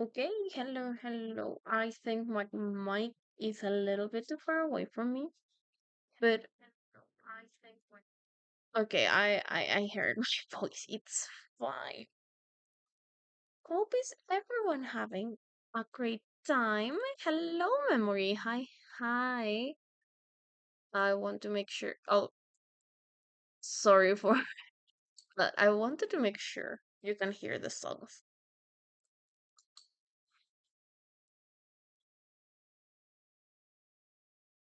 Okay, hello, hello. I think my mic is a little bit too far away from me, but okay, I heard my voice. It's fine. Hope is everyone having a great time. Hello, memory. Hi, hi. I want to make sure. Oh, sorry for that. I wanted to make sure you can hear the songs.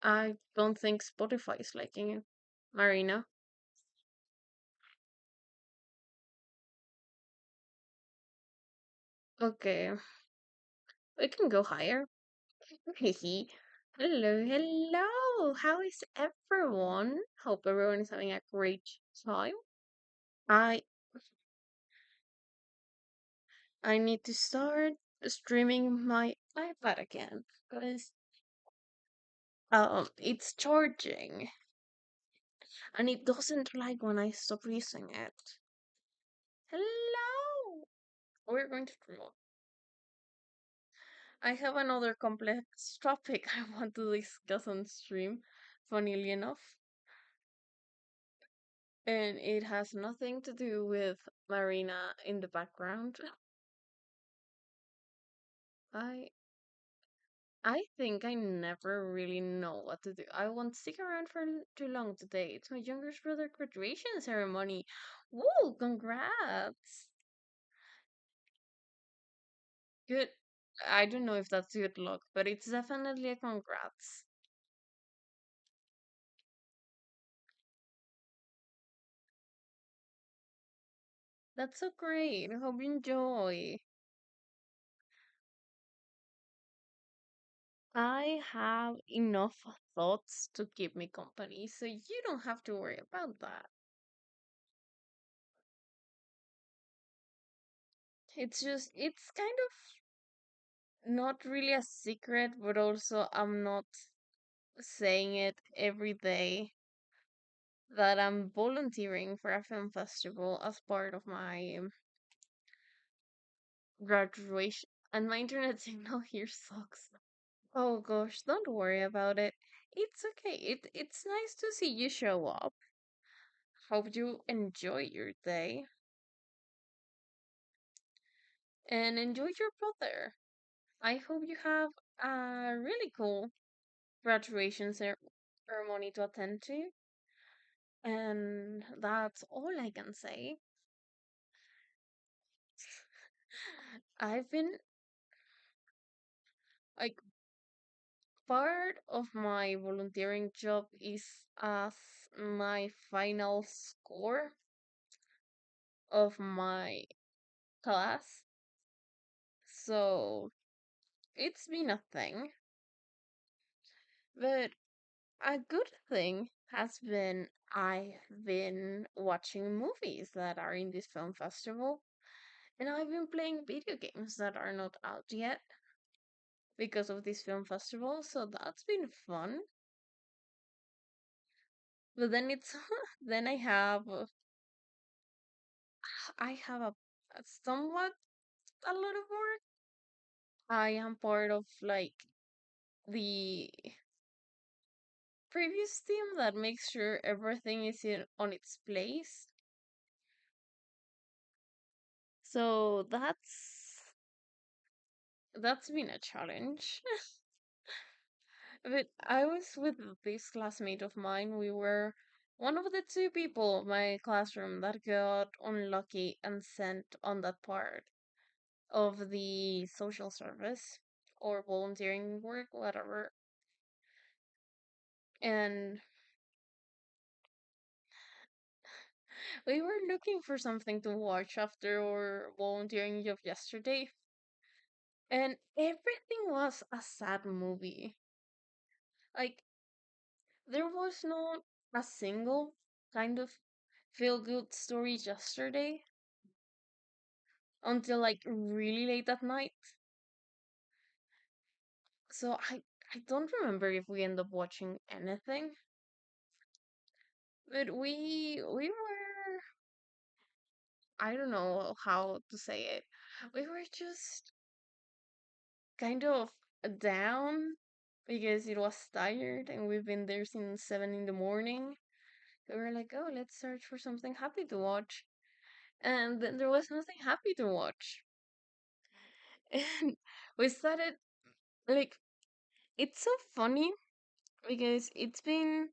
I don't think Spotify is liking it. Marina. Okay, we can go higher. Hehe. Hello, hello. How is everyone? Hope everyone is having a great time. I I need to start streaming my iPad again because it's charging and it doesn't like when I stop using it. Hello. We're going to promote. I have another complex topic I want to discuss on stream, funnily enough, and it has nothing to do with Marina in the background. I I think I never really know what to do. I won't stick around for too long today. It's my younger brother's graduation ceremony. Woo! Congrats! Good. I don't know if that's good luck, but it's definitely a congrats. That's so great. Hope you enjoy. I have enough thoughts to keep me company, so you don't have to worry about that. It's kind of not really a secret, but also I'm not saying it every day that I'm volunteering for a film festival as part of my graduation. And my internet signal here sucks. Oh gosh, don't worry about it. It's okay. It's nice to see you show up. Hope you enjoy your day and enjoy your brother. I hope you have a really cool graduation ceremony to attend to. And that's all I can say. I've been like part of my volunteering job is as my final score of my class. So it's been a thing. But a good thing has been I've been watching movies that are in this film festival. And I've been playing video games that are not out yet because of this film festival. So that's been fun. But then it's then I have a somewhat a lot of work. I am part of like the previous team that makes sure everything is on its place. So that's been a challenge. But I was with this classmate of mine. We were one of the two people in my classroom that got unlucky and sent on that part of the social service or volunteering work, whatever. And we were looking for something to watch after our volunteering job yesterday, and everything was a sad movie. Like, there was not a single kind of feel good story yesterday until like really late at night. So I don't remember if we end up watching anything, but we were I don't know how to say it. We were just kind of down because it was tired and we've been there since 7 in the morning. We were like, oh, let's search for something happy to watch. And then there was nothing happy to watch. And we started, like, it's so funny because it's been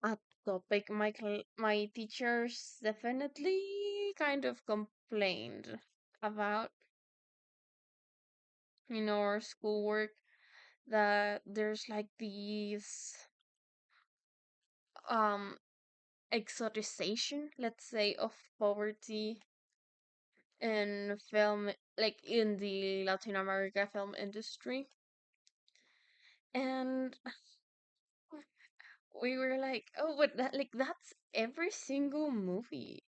a topic my teachers definitely kind of complained about in our schoolwork, that there's like these um exoticization, let's say, of poverty in film, like in the Latin America film industry. And we were like, oh, but that, like, that's every single movie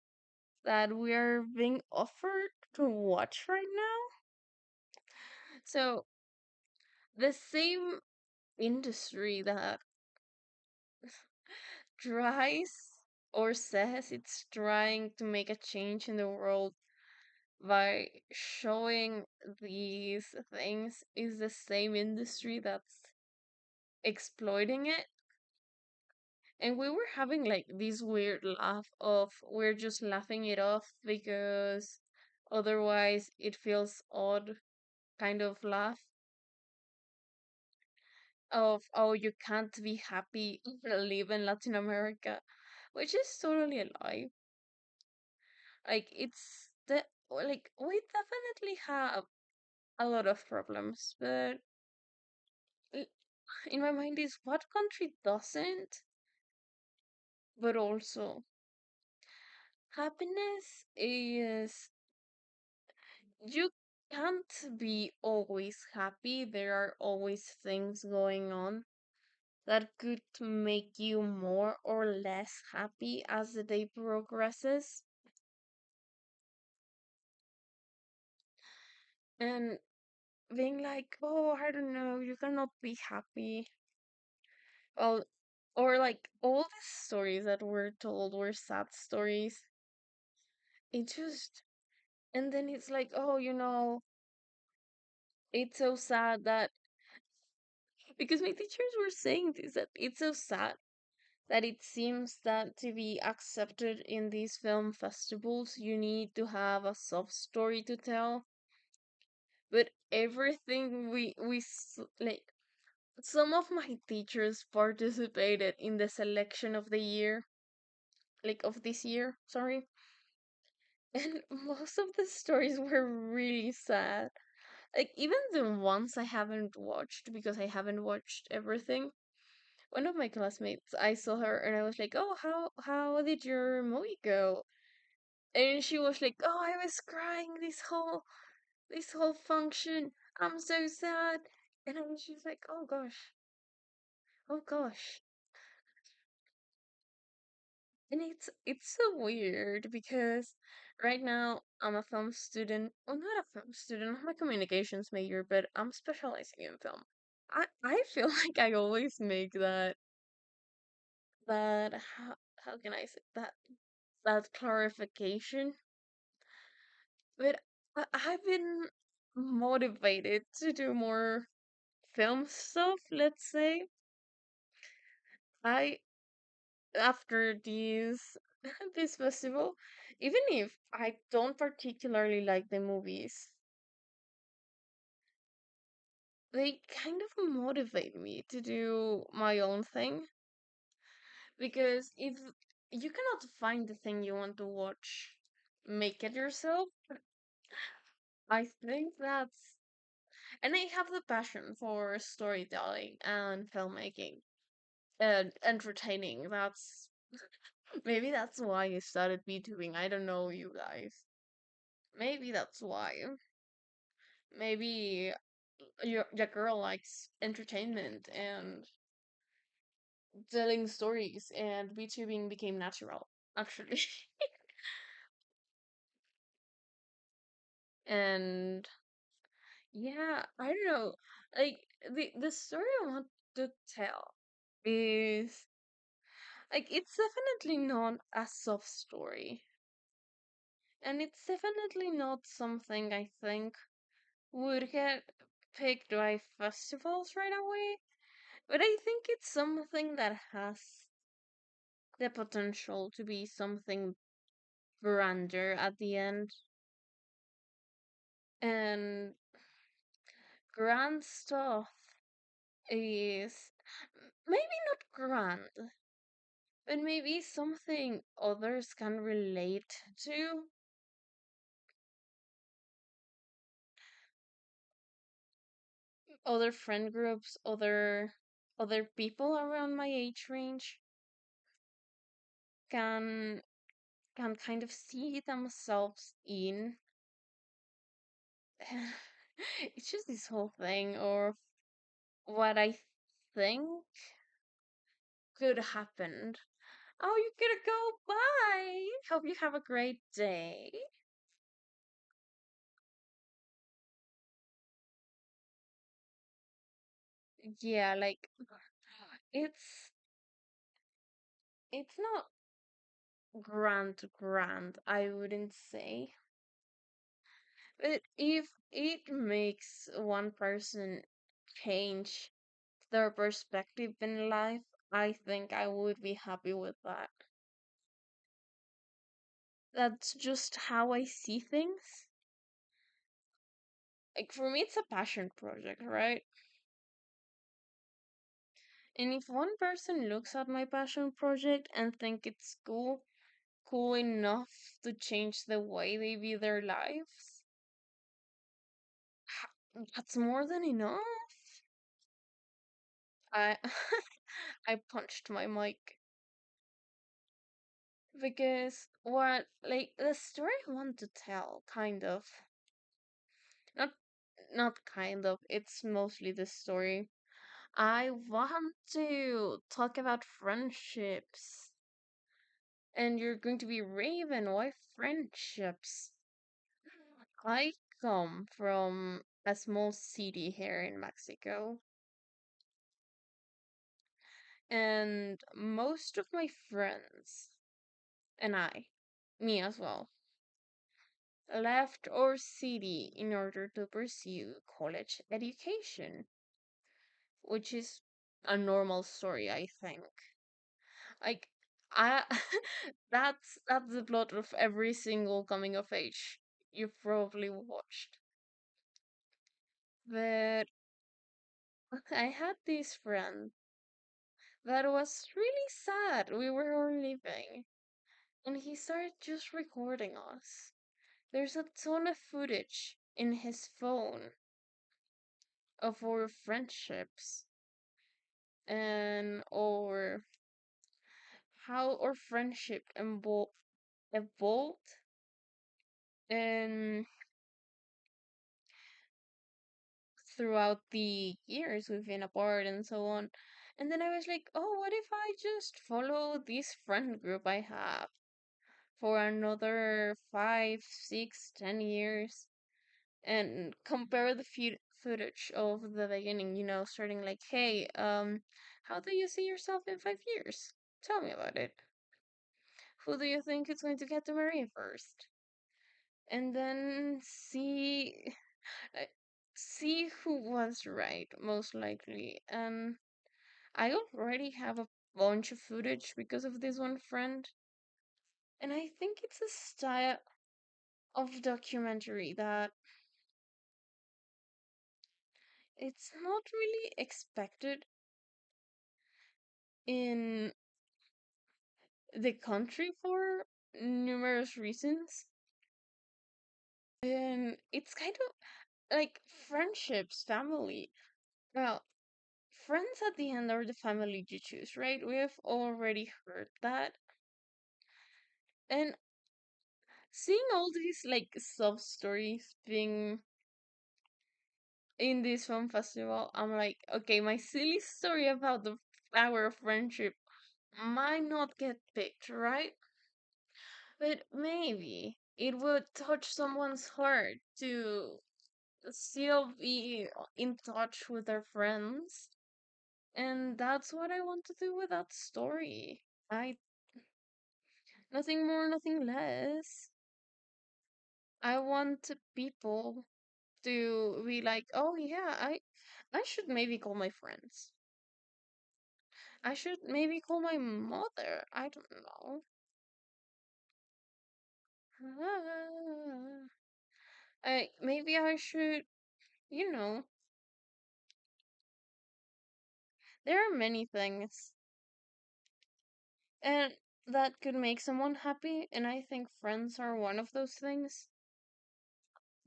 that we are being offered to watch right now. So the same industry that tries or says it's trying to make a change in the world by showing these things is the same industry that's exploiting it. And we were having like this weird laugh of we're just laughing it off because otherwise it feels odd kind of laugh of, oh, you can't be happy live in Latin America, which is totally a lie. Like, it's the, like, we definitely have a lot of problems, but l- in my mind is what country doesn't? But also, happiness is, you can't be always happy. There are always things going on that could make you more or less happy as the day progresses. And being like, oh, I don't know, you cannot be happy. Well, or like all the stories that were told were sad stories. It just, and then it's like, oh, it's so sad that, because my teachers were saying this, that it's so sad that it seems that to be accepted in these film festivals, you need to have a soft story to tell. But everything like, some of my teachers participated in the selection of the year, like of this year, sorry. And most of the stories were really sad. Like, even the ones I haven't watched, because I haven't watched everything. One of my classmates, I saw her and I was like, "Oh, how did your movie go?" And she was like, "Oh, I was crying this whole function. I'm so sad." And I was just like, "Oh gosh. Oh gosh." And it's so weird because right now I'm a film student. Well, not a film student. I'm a communications major, but I'm specializing in film. I feel like I always make that how can I say that clarification, but I've been motivated to do more film stuff. Let's say I after these this festival, even if I don't particularly like the movies, they kind of motivate me to do my own thing, because if you cannot find the thing you want to watch, make it yourself. I think that's, and I have the passion for storytelling and filmmaking and entertaining. That's maybe that's why I started VTubing. I don't know, you guys. Maybe that's why. Maybe your girl likes entertainment and telling stories, and VTubing became natural, actually. And yeah, I don't know. Like, the story I want to tell is, like, it's definitely not a soft story. And it's definitely not something I think would get. picked by festivals right away, but I think it's something that has the potential to be something grander at the end. And grand stuff is maybe not grand, but maybe something others can relate to. Other friend groups, other people around my age range can can kind of see themselves in. It's just this whole thing or what I think could happen. Oh, you gotta go. Bye. Hope you have a great day. Yeah, like it's it's not grand, I wouldn't say. But if it makes one person change their perspective in life, I think I would be happy with that. That's just how I see things. Like for me, it's a passion project, right? And if one person looks at my passion project and think it's cool enough to change the way they view their lives, that's more than enough. I I punched my mic because what like the story I want to tell, kind of not not kind of, it's mostly the story. I want to talk about friendships, and you're going to be Raven. Why friendships? I come from a small city here in Mexico, and most of my friends and me as well, left our city in order to pursue college education, which is a normal story, I think. Like, I that's the plot of every single coming of age you've probably watched. But I had this friend that was really sad. We were all leaving, and he started just recording us. There's a ton of footage in his phone of our friendships and or how our friendship evolved and throughout the years we've been apart and so on. And then I was like, oh, what if I just follow this friend group I have for another 5, 6, 10 years and compare the footage of the beginning, starting like, hey, how do you see yourself in 5 years? Tell me about it. Who do you think is going to get to marry first? And then uh, see who was right, most likely. And I already have a bunch of footage because of this one friend, and I think it's a style of documentary that it's not really expected in the country for numerous reasons. And it's kind of like friendships, family. Well, friends at the end are the family you choose, right? We have already heard that. And seeing all these like sub stories being in this film festival, I'm like, okay, my silly story about the power of friendship might not get picked, right? But maybe it would touch someone's heart to still be in touch with their friends. And that's what I want to do with that story. I Nothing more, nothing less. I want people to be like, oh yeah, I should maybe call my friends. I should maybe call my mother. I don't know. Maybe I should, you know, there are many things and that could make someone happy, and I think friends are one of those things,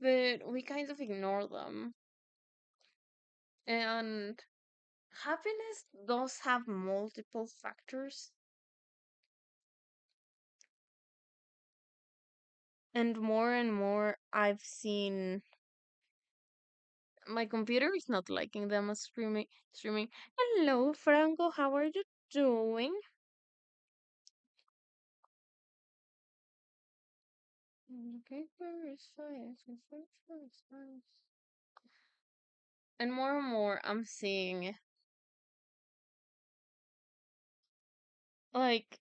but we kind of ignore them. And happiness does have multiple factors, and more I've seen my computer is not liking them as streaming. Hello, Franco, how are you doing? Okay, very science, very science. And more I'm seeing like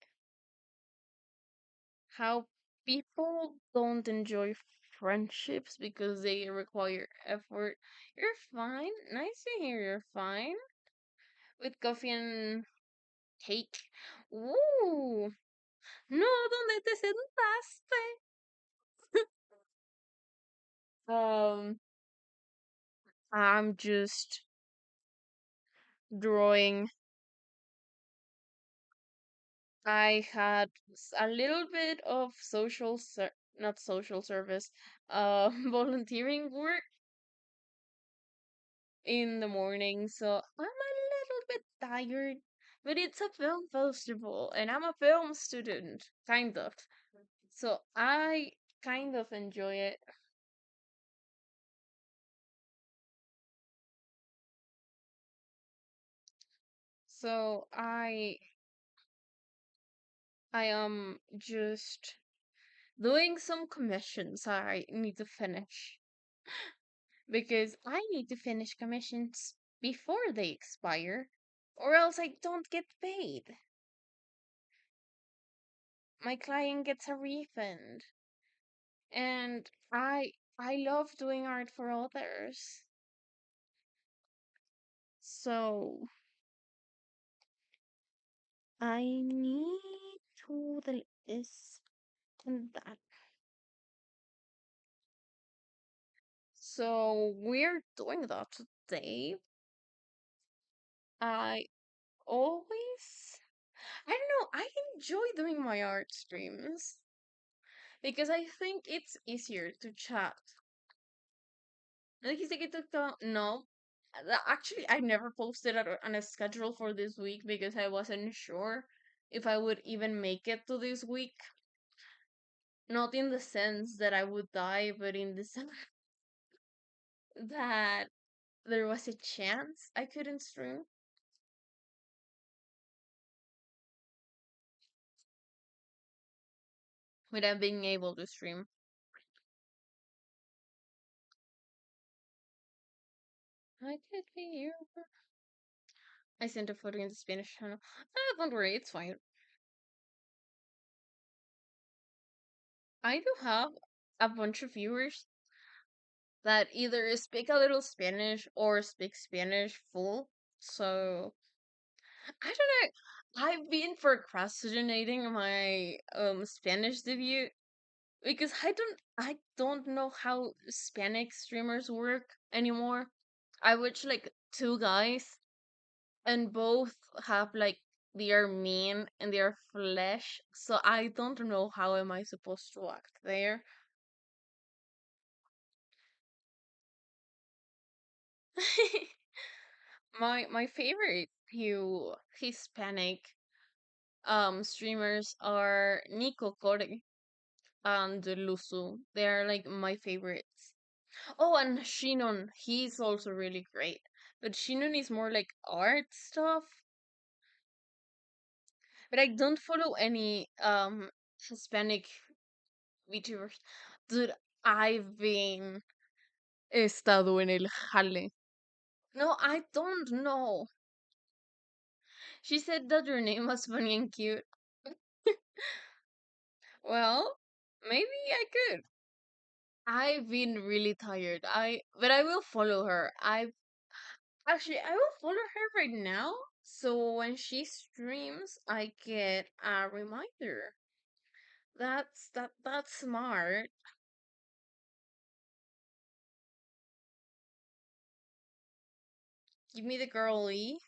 how people don't enjoy friendships because they require effort. You're fine. Nice to hear you're fine. With coffee and cake. Ooh. No, ¿dónde te sentaste? Um, I'm just drawing. I had a little bit of not social service, volunteering work in the morning, so I'm a little bit tired. But it's a film festival, and I'm a film student, kind of. So I kind of enjoy it. So I am just doing some commissions I need to finish because I need to finish commissions before they expire, or else I don't get paid. My client gets a refund, and I love doing art for others. So I need to do this and that. So we're doing that today. I always, I don't know, I enjoy doing my art streams because I think it's easier to chat. Dijiste que no. Actually, I never posted on a schedule for this week because I wasn't sure if I would even make it to this week. Not in the sense that I would die, but in the sense that there was a chance I couldn't stream without being able to stream. I could be you. I sent a photo in the Spanish channel. Don't worry, it's fine. I do have a bunch of viewers that either speak a little Spanish or speak Spanish full. So I don't know. I've been procrastinating my Spanish debut because I don't know how Hispanic streamers work anymore. I watch like two guys and both have like they are mean and they are flesh, so I don't know how am I supposed to act there. My favorite few Hispanic streamers are Nico Core and Luzu. They are like my favorites. Oh, and Shinon, he's also really great. But Shinon is more like art stuff. But I don't follow any Hispanic VTubers. Dude, I've been estado en el jale. No, I don't know. She said that your name was funny and cute. Well, maybe I could. I've been really tired. But I will follow her. I will follow her right now. So when she streams, I get a reminder. That's smart. Give me the girly.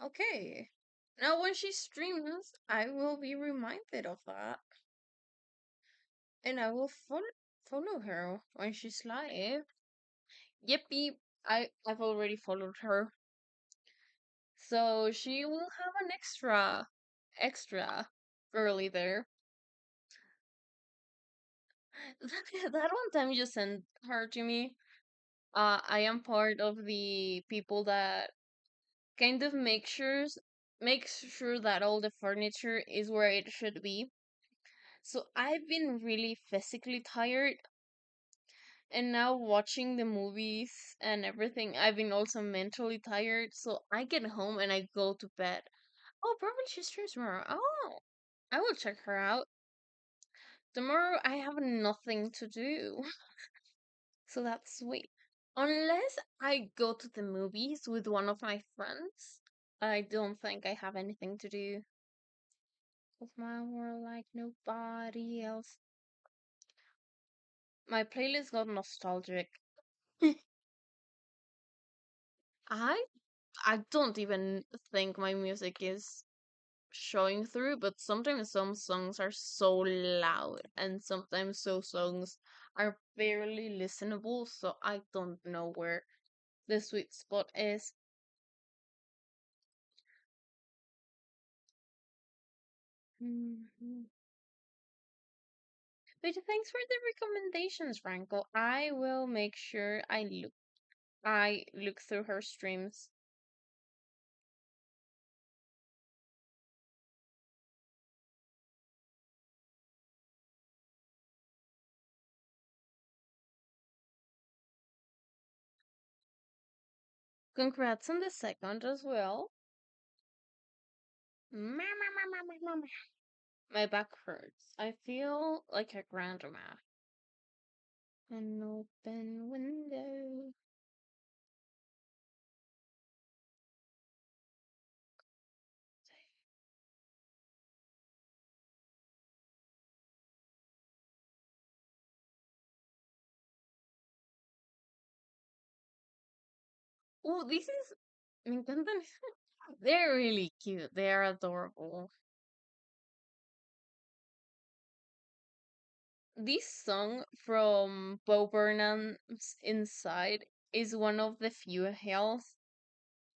Okay. Now when she streams, I will be reminded of that. And I will follow her when she's live. Yippee. I've already followed her. So she will have an extra girly there. That one time you sent her to me. I am part of the people that kind of makes sure that all the furniture is where it should be. So I've been really physically tired, and now watching the movies and everything, I've been also mentally tired. So I get home and I go to bed. Oh, probably she streams tomorrow. Oh, I will check her out. Tomorrow I have nothing to do, so that's sweet. Unless I go to the movies with one of my friends, I don't think I have anything to do with my world like nobody else. My playlist got nostalgic. I I don't even think my music is showing through, but sometimes some songs are so loud and sometimes some songs are barely listenable, so I don't know where the sweet spot is. Mhm. But thanks for the recommendations, Franco. I will make sure I look through her streams. Congrats on the second as well. My back hurts. I feel like a grandma. An open window. Oh, this is. Me encantan. They're really cute. They're adorable. This song from Bo Burnham's Inside is one of the few hills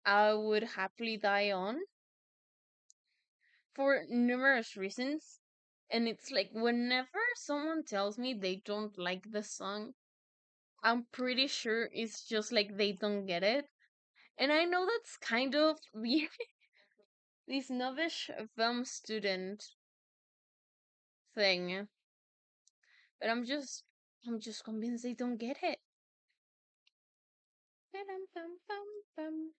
I would happily die on for numerous reasons. And it's like whenever someone tells me they don't like the song, I'm pretty sure it's just like they don't get it. And I know that's kind of the snobbish film student thing, but I'm just convinced they don't get it. Ba-dum-bum-bum-bum.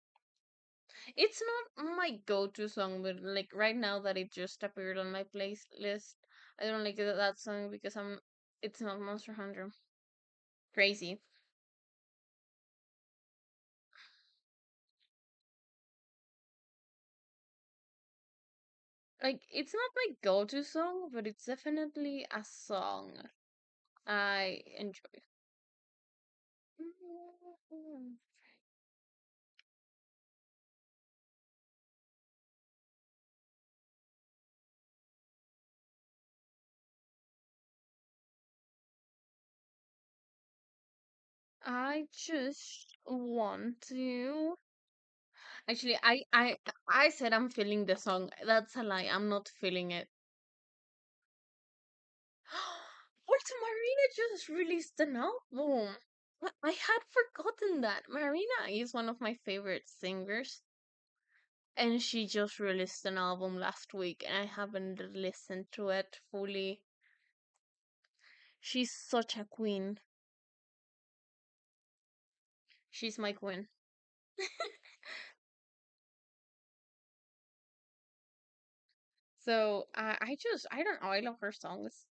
It's not my go-to song, but like right now that it just appeared on my playlist, I don't like that song because it's not Monster Hunter. Crazy. Like it's not my go-to song, but it's definitely a song I enjoy. I just want to. Actually, I said I'm feeling the song. That's a lie. I'm not feeling it. What? Marina just released an album. I had forgotten that. Marina is one of my favorite singers, and she just released an album last week, and I haven't listened to it fully. She's such a queen. She's my queen. So I don't know. I love her songs.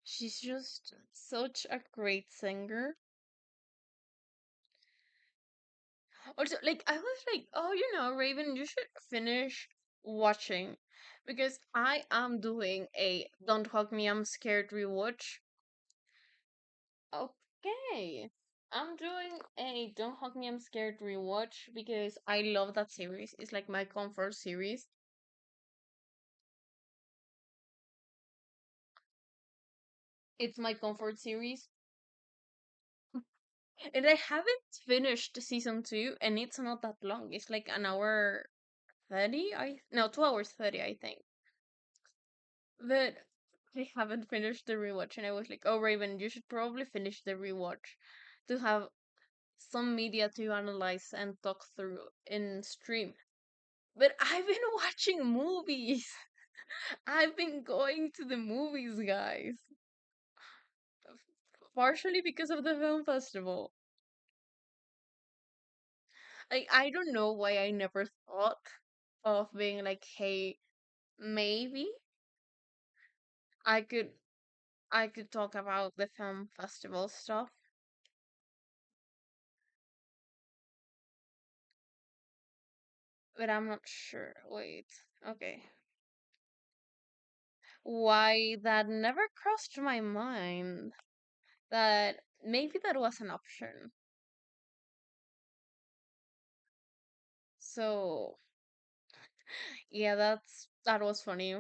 She's just such a great singer. Also, like I was like, oh, Raven, you should finish watching because I am doing a Don't Hug Me, I'm Scared rewatch. Okay. I'm doing a Don't Hug Me, I'm Scared rewatch because I love that series. It's like my comfort series. It's my comfort series. And I haven't finished season two, and it's not that long. It's like an hour 30, I no, 2 hours 30, I think. But I haven't finished the rewatch, and I was like, oh, Raven, you should probably finish the rewatch to have some media to analyze and talk through in stream. But I've been watching movies. I've been going to the movies, guys. Partially because of the film festival. I don't know why I never thought of being like, hey, maybe I could I could talk about the film festival stuff, but I'm not sure. Wait. Okay. Why that never crossed my mind that maybe that was an option. So, yeah, that was funny.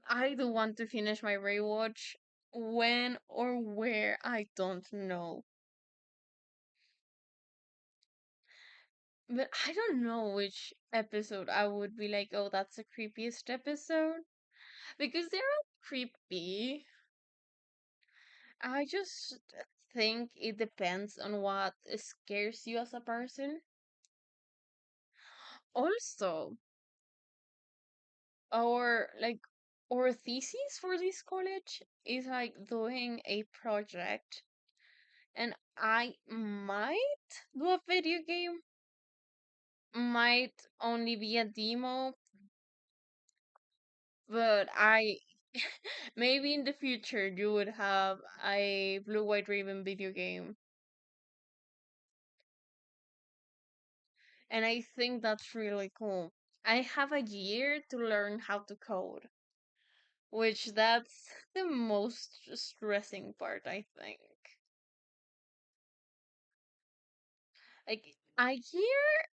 I do want to finish my rewatch. When or where, I don't know. But I don't know which episode I would be like, oh, that's the creepiest episode. Because they're all creepy. I just think it depends on what scares you as a person. Also, our our thesis for this college is like doing a project, and I might do a video game, might only be a demo, but I maybe in the future you would have a Blue White Raven video game. And I think that's really cool. I have a year to learn how to code, which that's the most stressing part, I think. Like a year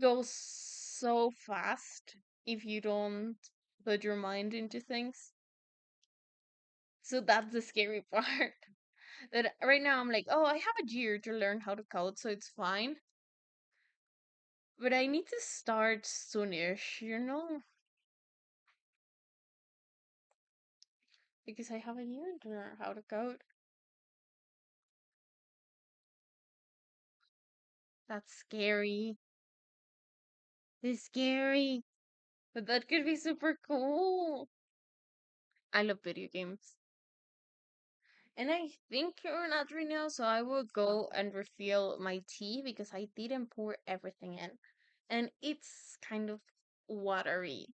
goes so fast if you don't put your mind into things. So that's the scary part. That right now I'm like, oh, I have a year to learn how to code, so it's fine. But I need to start soonish, because I have a year to learn how to code. That's scary. It's scary. But that could be super cool. I love video games. And I think you're not right now, so I will go and refill my tea because I didn't pour everything in. And it's kind of watery.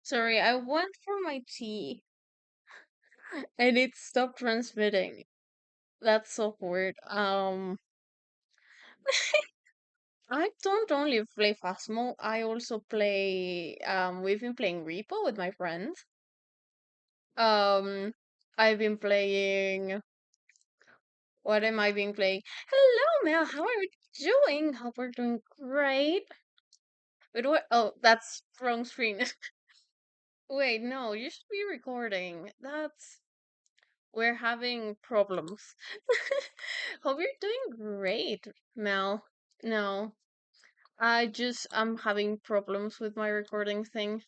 Sorry, I went for my tea and it stopped transmitting. That's so weird. I don't only play Phasmo, I also play we've been playing Repo with my friends. Um I've been playing what am I being playing? Hello Mel, how are you doing? Hope we're doing great. Wait, what? Oh, that's wrong screen. Wait, no, you should be recording. That's we're having problems. Hope you're doing great, Mel. No, I'm having problems with my recording thing.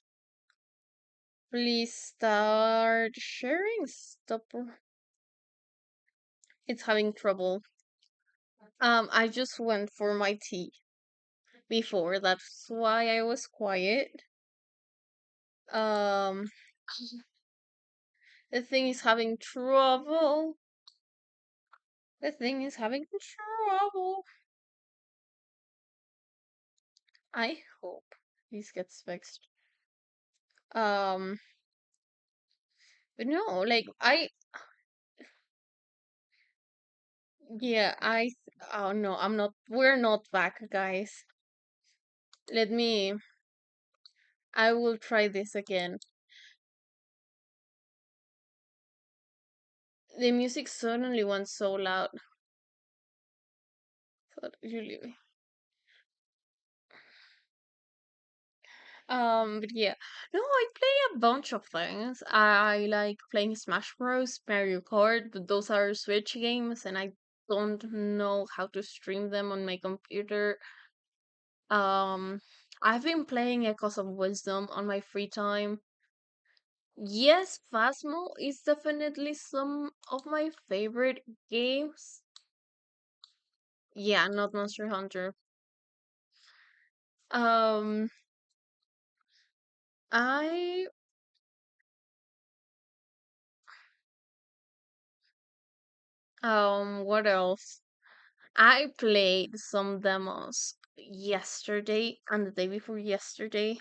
Please start sharing. Stop. It's having trouble. I just went for my tea before. That's why I was quiet. Um, the thing is having trouble. The thing is having trouble. I hope this gets fixed. Um, but no, like yeah, oh no, we're not back, guys. Let me, I will try this again. The music suddenly went so loud. Thought usually, but yeah, no, I play a bunch of things. I like playing Smash Bros, Mario Kart, but those are Switch games, and I don't know how to stream them on my computer. Um, I've been playing Echoes of Wisdom on my free time. Yes, Phasmo is definitely some of my favorite games. Yeah, not Monster Hunter. Um, I what else? I played some demos yesterday and the day before yesterday.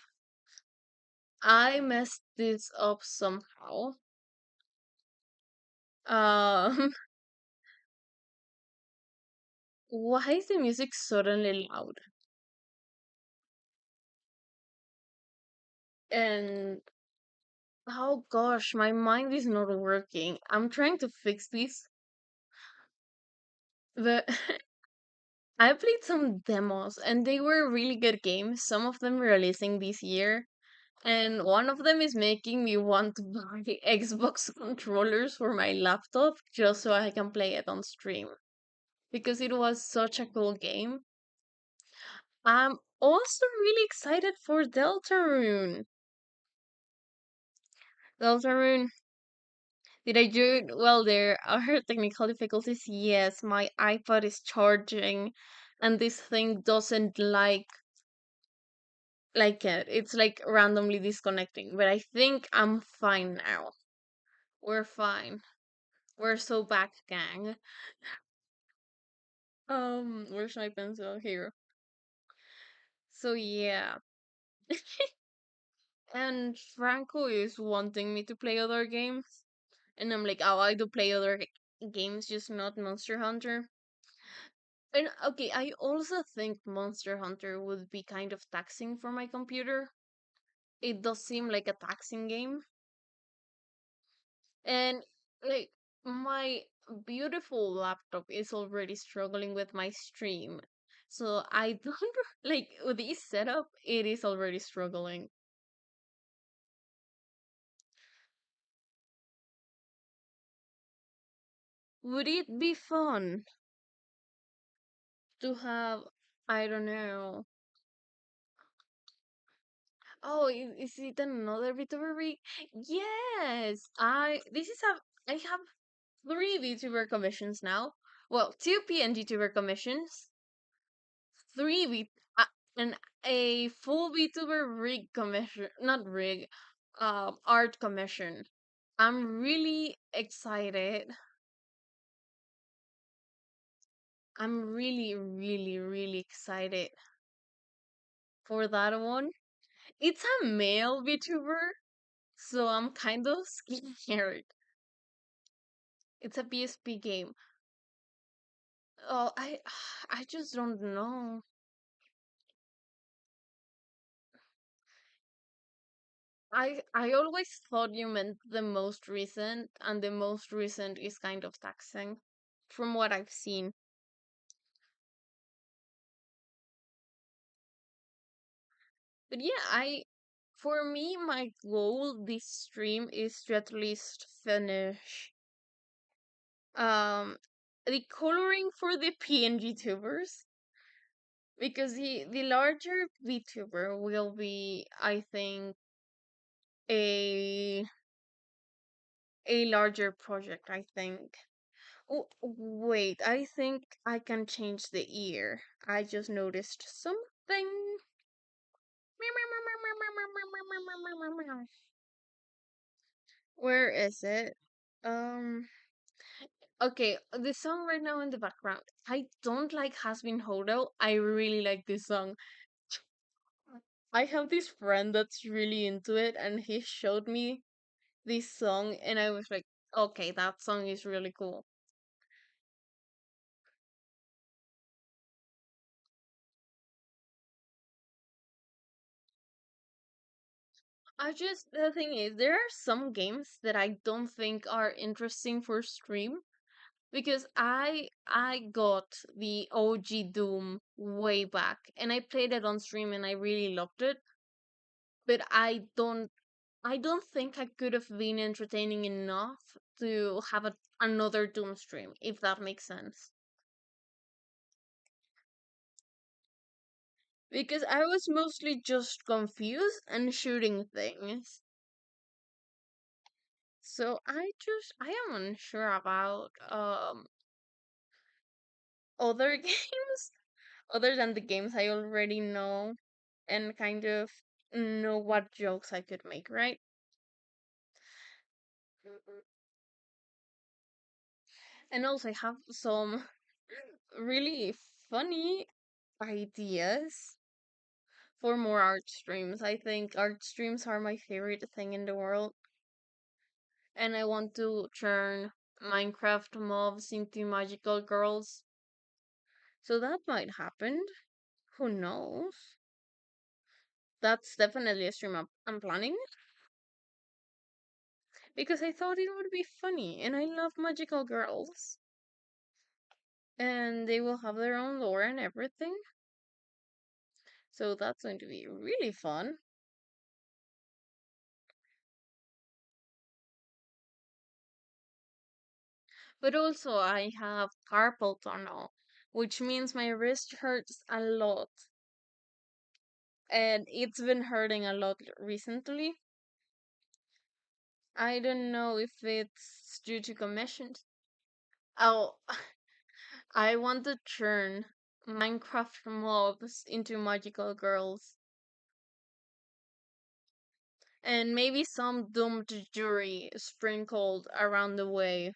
I messed this up somehow. Um, why is the music suddenly loud? And oh gosh, my mind is not working. I'm trying to fix this, but I played some demos and they were really good games. Some of them releasing this year, and one of them is making me want to buy Xbox controllers for my laptop just so I can play it on stream because it was such a cool game. I'm also really excited for Deltarune. Deltarune, did I do it? Well, there are technical difficulties. Yes, my iPad is charging and this thing doesn't like it. It's like randomly disconnecting, but I think I'm fine now. We're fine. We're so back, gang. Where's my pencil? Here. So yeah. And Franco is wanting me to play other games. And I'm like, oh, I do play other games, just not Monster Hunter. And okay, I also think Monster Hunter would be kind of taxing for my computer. It does seem like a taxing game. And like my beautiful laptop is already struggling with my stream. So I don't like with this setup, it is already struggling. Would it be fun to have, I don't know. Oh, is it another VTuber week? Yes. This is a I have three VTuber commissions now. Well, two PNG tuber commissions, three and a full VTuber rig commission, not rig, art commission. I'm really excited. I'm really, really, really excited for that one. It's a male VTuber. So I'm kind of scared. It's a PSP game. Oh, I just don't know. I always thought you meant the most recent, and the most recent is kind of taxing, from what I've seen. But yeah, I for me my goal this stream is to at least finish um the coloring for the PNG tubers, because the larger VTuber will be, I think, a larger project, I think. Oh, wait, I think I can change the ear. I just noticed something. Where is it? Um, okay, the song right now in the background. I don't like Has Been Hodo. I really like this song. I have this friend that's really into it, and he showed me this song, and I was like, okay, that song is really cool. The thing is, there are some games that I don't think are interesting for stream, because I got the OG Doom way back, and I played it on stream and I really loved it, but I don't think I could have been entertaining enough to have another Doom stream, if that makes sense. Because I was mostly just confused and shooting things. So I am unsure about other games other than the games I already know, and kind of know what jokes I could make, right? And also I have some really funny ideas for more art streams. I think art streams are my favorite thing in the world, and I want to turn Minecraft mobs into magical girls. So that might happen. Who knows? That's definitely a stream I'm planning, because I thought it would be funny, and I love magical girls, and they will have their own lore and everything. So that's going to be really fun. But also, I have carpal tunnel, which means my wrist hurts a lot, and it's been hurting a lot recently. I don't know if it's due to commissions. Oh, I want to turn Minecraft mobs into magical girls, and maybe some doomed jury sprinkled around the way.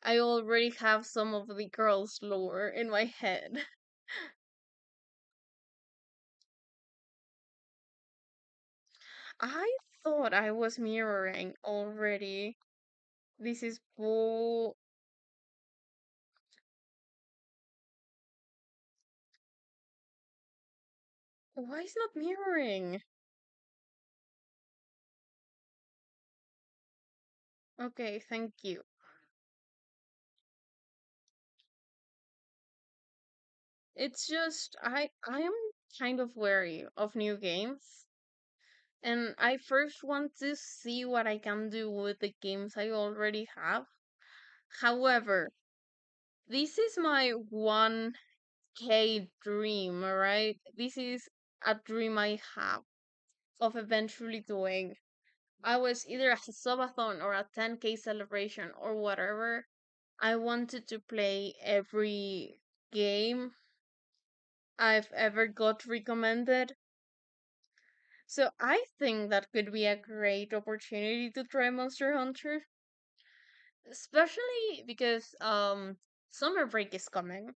I already have some of the girls' lore in my head. I thought I was mirroring already. This is bull. Why is not mirroring? Okay, thank you. It's just I am kind of wary of new games, and I first want to see what I can do with the games I already have. However, this is my 1K dream, right? This is a dream I have of eventually doing. I was either at a subathon or a 10K celebration or whatever. I wanted to play every game I've ever got recommended. So I think that could be a great opportunity to try Monster Hunter, especially because summer break is coming,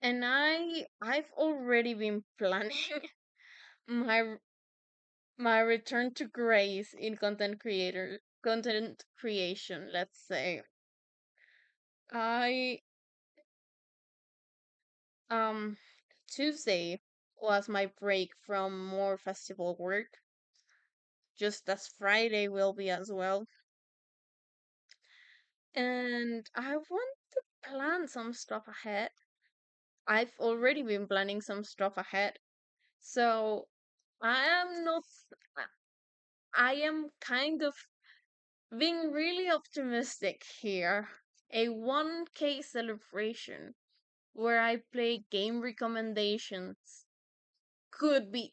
and I've already been planning my My return to grace in content creation, let's say. I um Tuesday was my break from more festival work, just as Friday will be as well. And I want to plan some stuff ahead. I've already been planning some stuff ahead. So I am not, I I am kind of being really optimistic here. A 1K celebration where I play game recommendations could be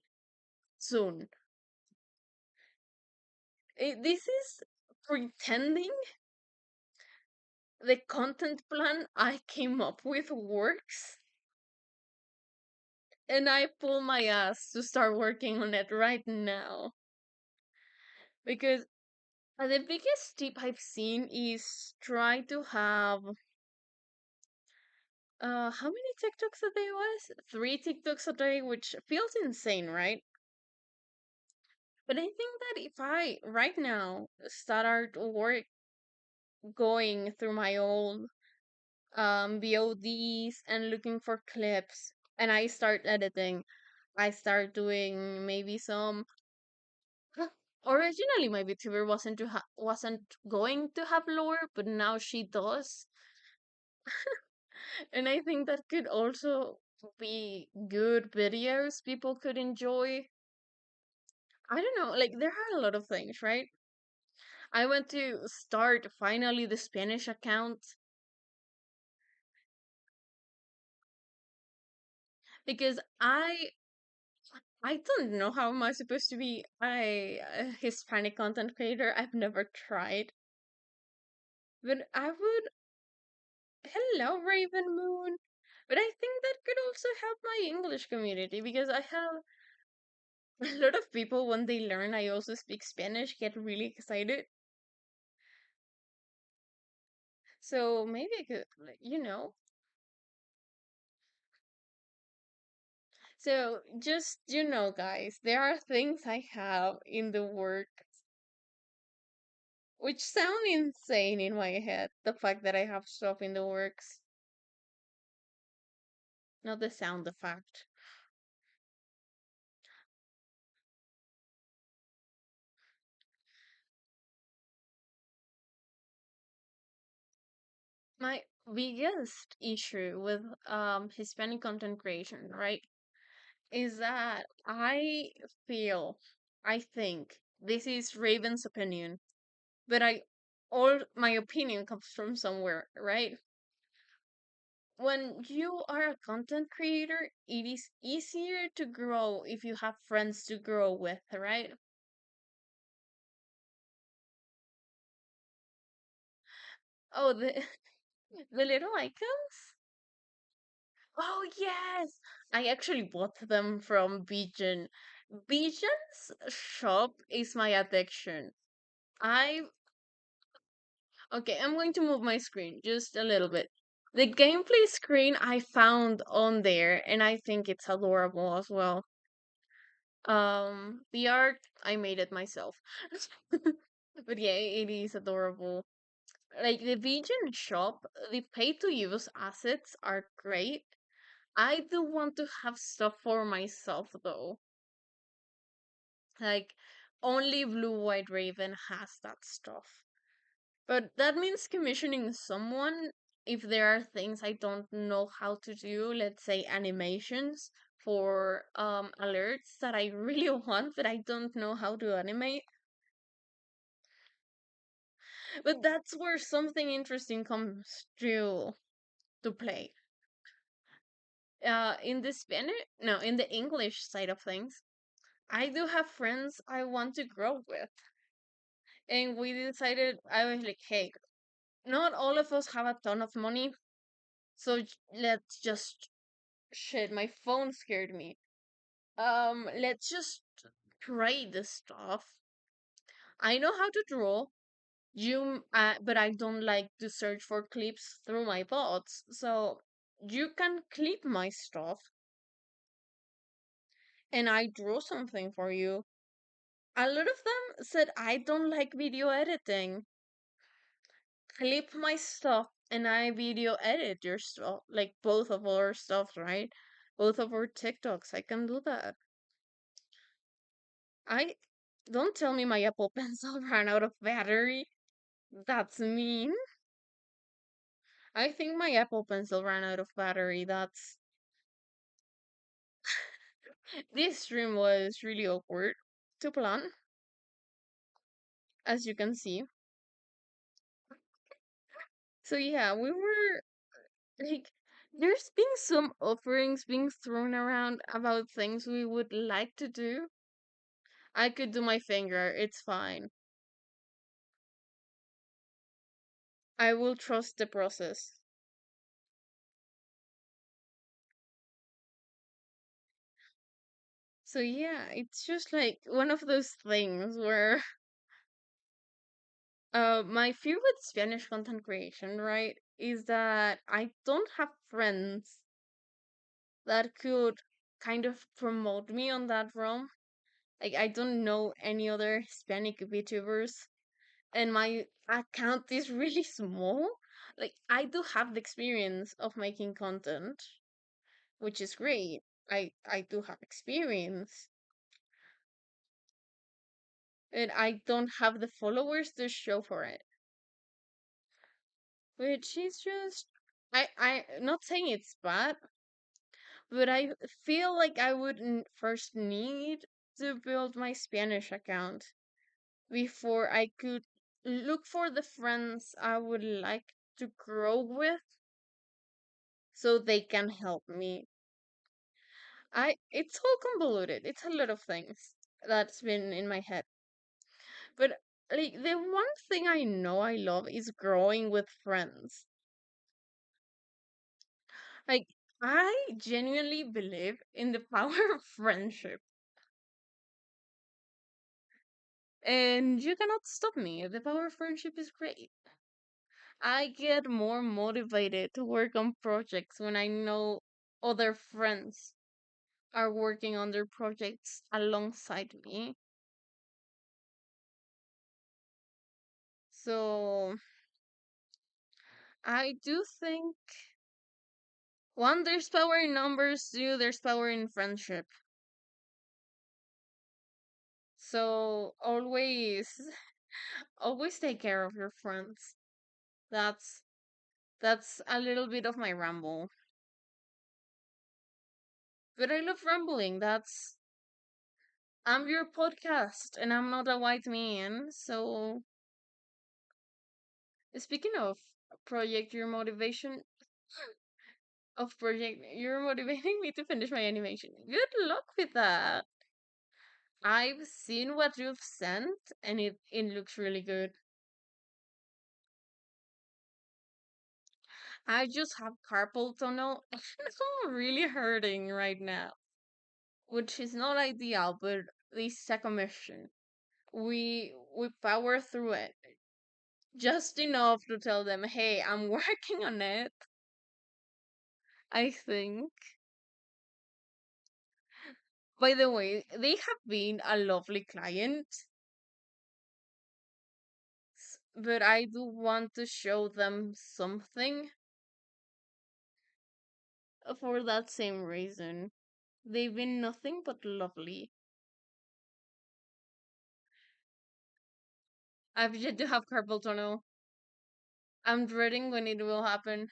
soon. This is pretending the content plan I came up with works, and I pull my ass to start working on it right now. Because the biggest tip I've seen is try to have how many TikToks a day was? 3 TikToks a day, which feels insane, right? But I think that if I right now start work going through my old VODs and looking for clips, and I start editing, I start doing maybe some. Originally, my VTuber wasn't going to have lore, but now she does, and I think that could also be good videos people could enjoy. I don't know, like there are a lot of things, right? I want to start finally the Spanish account because I don't know how am I supposed to be a Hispanic content creator. I've never tried, but I would. Hello, Raven Moon. But I think that could also help my English community because I have a lot of people when they learn I also speak Spanish get really excited. So maybe I could, like, So just guys, there are things I have in the work which sound insane in my head. The fact that I have stuff in the works, not the sound, the fact. My biggest issue with Hispanic content creation, right, is that feel, I think this is Raven's opinion, but all my opinion comes from somewhere, right? When you are a content creator, it is easier to grow if you have friends to grow with, right? Oh, the the little icons? Oh yes! I actually bought them from Bijan. Bijan's shop is my addiction. I Okay, I'm going to move my screen just a little bit. The gameplay screen I found on there, and I think it's adorable as well. The art I made it myself, but yeah, it is adorable. Like the vegan shop, the pay to use assets are great. I do want to have stuff for myself though. Like only Blue White Raven has that stuff. But that means commissioning someone if there are things I don't know how to do, let's say animations for alerts that I really want but I don't know how to animate. But that's where something interesting comes to play. In the Spanish, no, in the English side of things, I do have friends I want to grow with. And we decided, I was like, hey, not all of us have a ton of money, so let's just shit, my phone scared me. Let's just trade the stuff. I know how to draw. But I don't like to search for clips through my bots. So you can clip my stuff, and I draw something for you. A lot of them said I don't like video editing. Clip my stuff and I video edit your stuff, like both of our stuff, right? Both of our TikToks. I can do that. I don't tell me my Apple Pencil ran out of battery. That's mean. I think my Apple Pencil ran out of battery. That's this stream was really awkward to plan, as you can see. So yeah, we were like there's been some offerings being thrown around about things we would like to do. I could do my finger, it's fine. I will trust the process. So yeah, it's just like one of those things where my fear with Spanish content creation, right, is that I don't have friends that could kind of promote me on that realm. Like I don't know any other Hispanic VTubers and my account is really small. Like I do have the experience of making content, which is great. I do have experience, and I don't have the followers to show for it, which is just I not saying it's bad, but I feel like I would first need to build my Spanish account before I could look for the friends I would like to grow with so they can help me. I it's all convoluted. It's a lot of things that's been in my head. But like the one thing I know I love is growing with friends. Like I genuinely believe in the power of friendship. And you cannot stop me. The power of friendship is great. I get more motivated to work on projects when I know other friends are working on their projects alongside me. So I do think one, there's power in numbers, two, there's power in friendship. So always always take care of your friends. That's that's a little bit of my ramble. But I love rambling. That's I'm your podcast and I'm not a white man. So speaking of project, you're motivating me to finish my animation. Good luck with that. I've seen what you've sent and it looks really good. I just have carpal tunnel and I'm really hurting right now, which is not ideal, but this second mission, we power through it just enough to tell them, hey, I'm working on it. I think. By the way, they have been a lovely client, but I do want to show them something for that same reason. They've been nothing but lovely. I've yet to have carpal tunnel. I'm dreading when it will happen.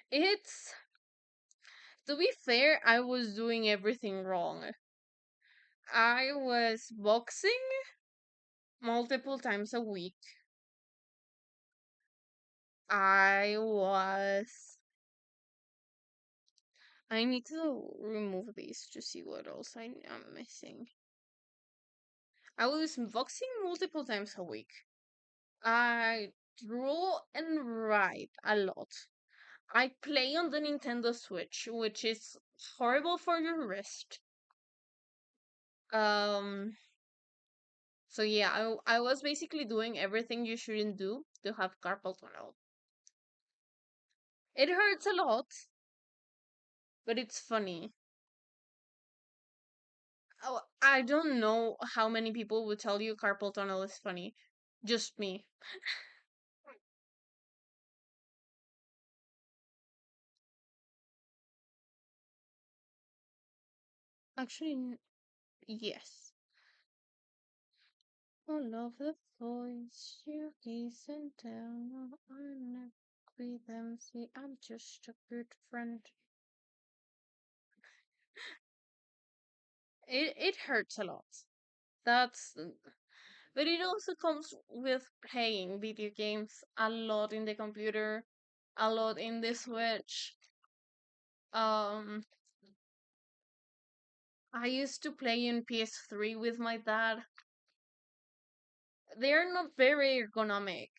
It's, to be fair, I was doing everything wrong. I was boxing multiple times a week. I was. I need to remove these to see what else I am missing. I was boxing multiple times a week. I draw and write a lot. I play on the Nintendo Switch, which is horrible for your wrist. Um, so yeah, I was basically doing everything you shouldn't do to have carpal tunnel. It hurts a lot, but it's funny. Oh, I don't know how many people would tell you carpal tunnel is funny. Just me. Actually, yes. All of the voice you gaze and tell, I'm not with them. See, I'm just a good friend. It hurts a lot. That's but it also comes with playing video games a lot in the computer, a lot in the Switch. Um, I used to play in PS3 with my dad. They're not very ergonomic.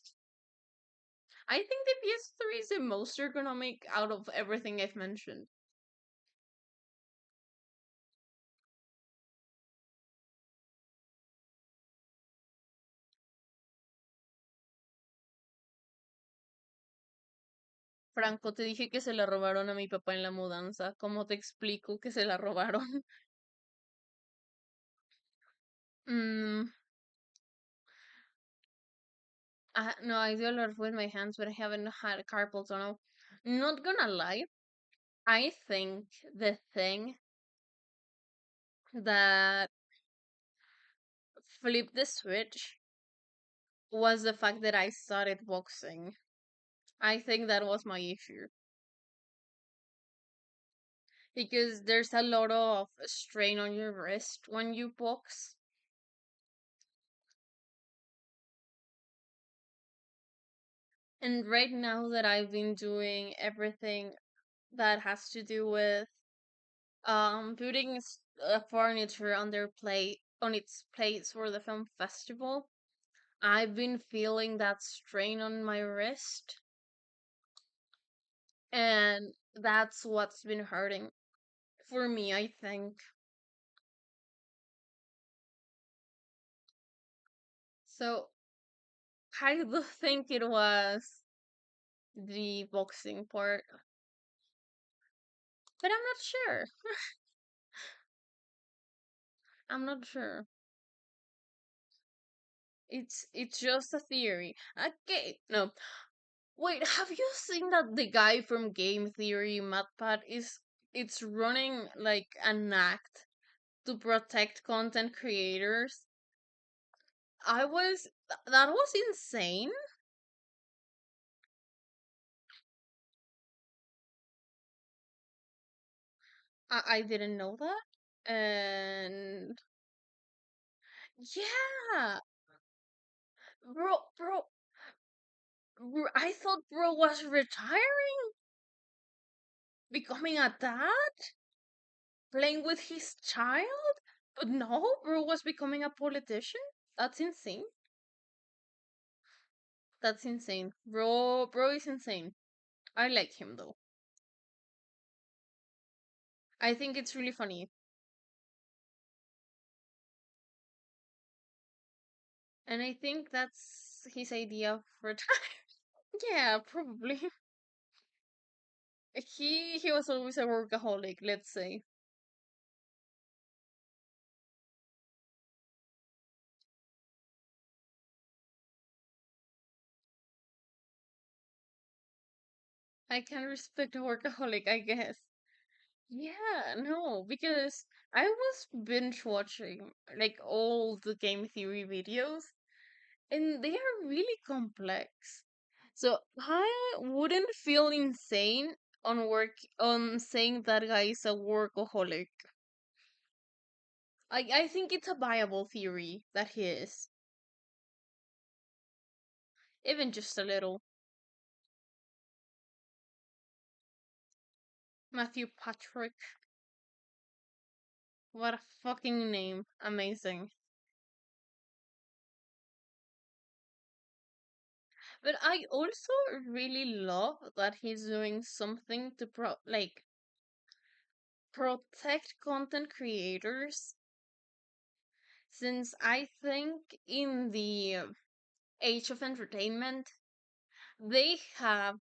I think the PS3 is the most ergonomic out of everything I've mentioned. Franco, te dije que se la robaron a mi papá en la mudanza. ¿Cómo te explico que se la robaron? mm, no, I do a lot with my hands, but I haven't had carpal tunnel. Not gonna lie, I think the thing that flipped the switch was the fact that I started boxing. I think that was my issue because there's a lot of strain on your wrist when you box. And right now that I've been doing everything that has to do with putting furniture on their plate on its plates for the film festival, I've been feeling that strain on my wrist, and that's what's been hurting for me, I think. So I do think it was the boxing part, but I'm not sure. I'm not sure. It's just a theory. Okay, no. Wait, have you seen that the guy from Game Theory, MatPat, is it's running like an act to protect content creators? That was insane. I didn't know that. And yeah, bro, I thought bro was retiring, becoming a dad, playing with his child. But no, bro was becoming a politician. That's insane. That's insane. Bro is insane. I like him though. I think it's really funny. And I think that's his idea of retire. Yeah, probably. He was always a workaholic, let's say. I can respect a workaholic, I guess. Yeah, no, because I was binge watching like all the game theory videos, and they are really complex. So I wouldn't feel insane on saying that guy is a workaholic. I think it's a viable theory that he is, even just a little. Matthew Patrick, what a fucking name! Amazing. But I also really love that he's doing something to protect content creators, since I think in the age of entertainment they have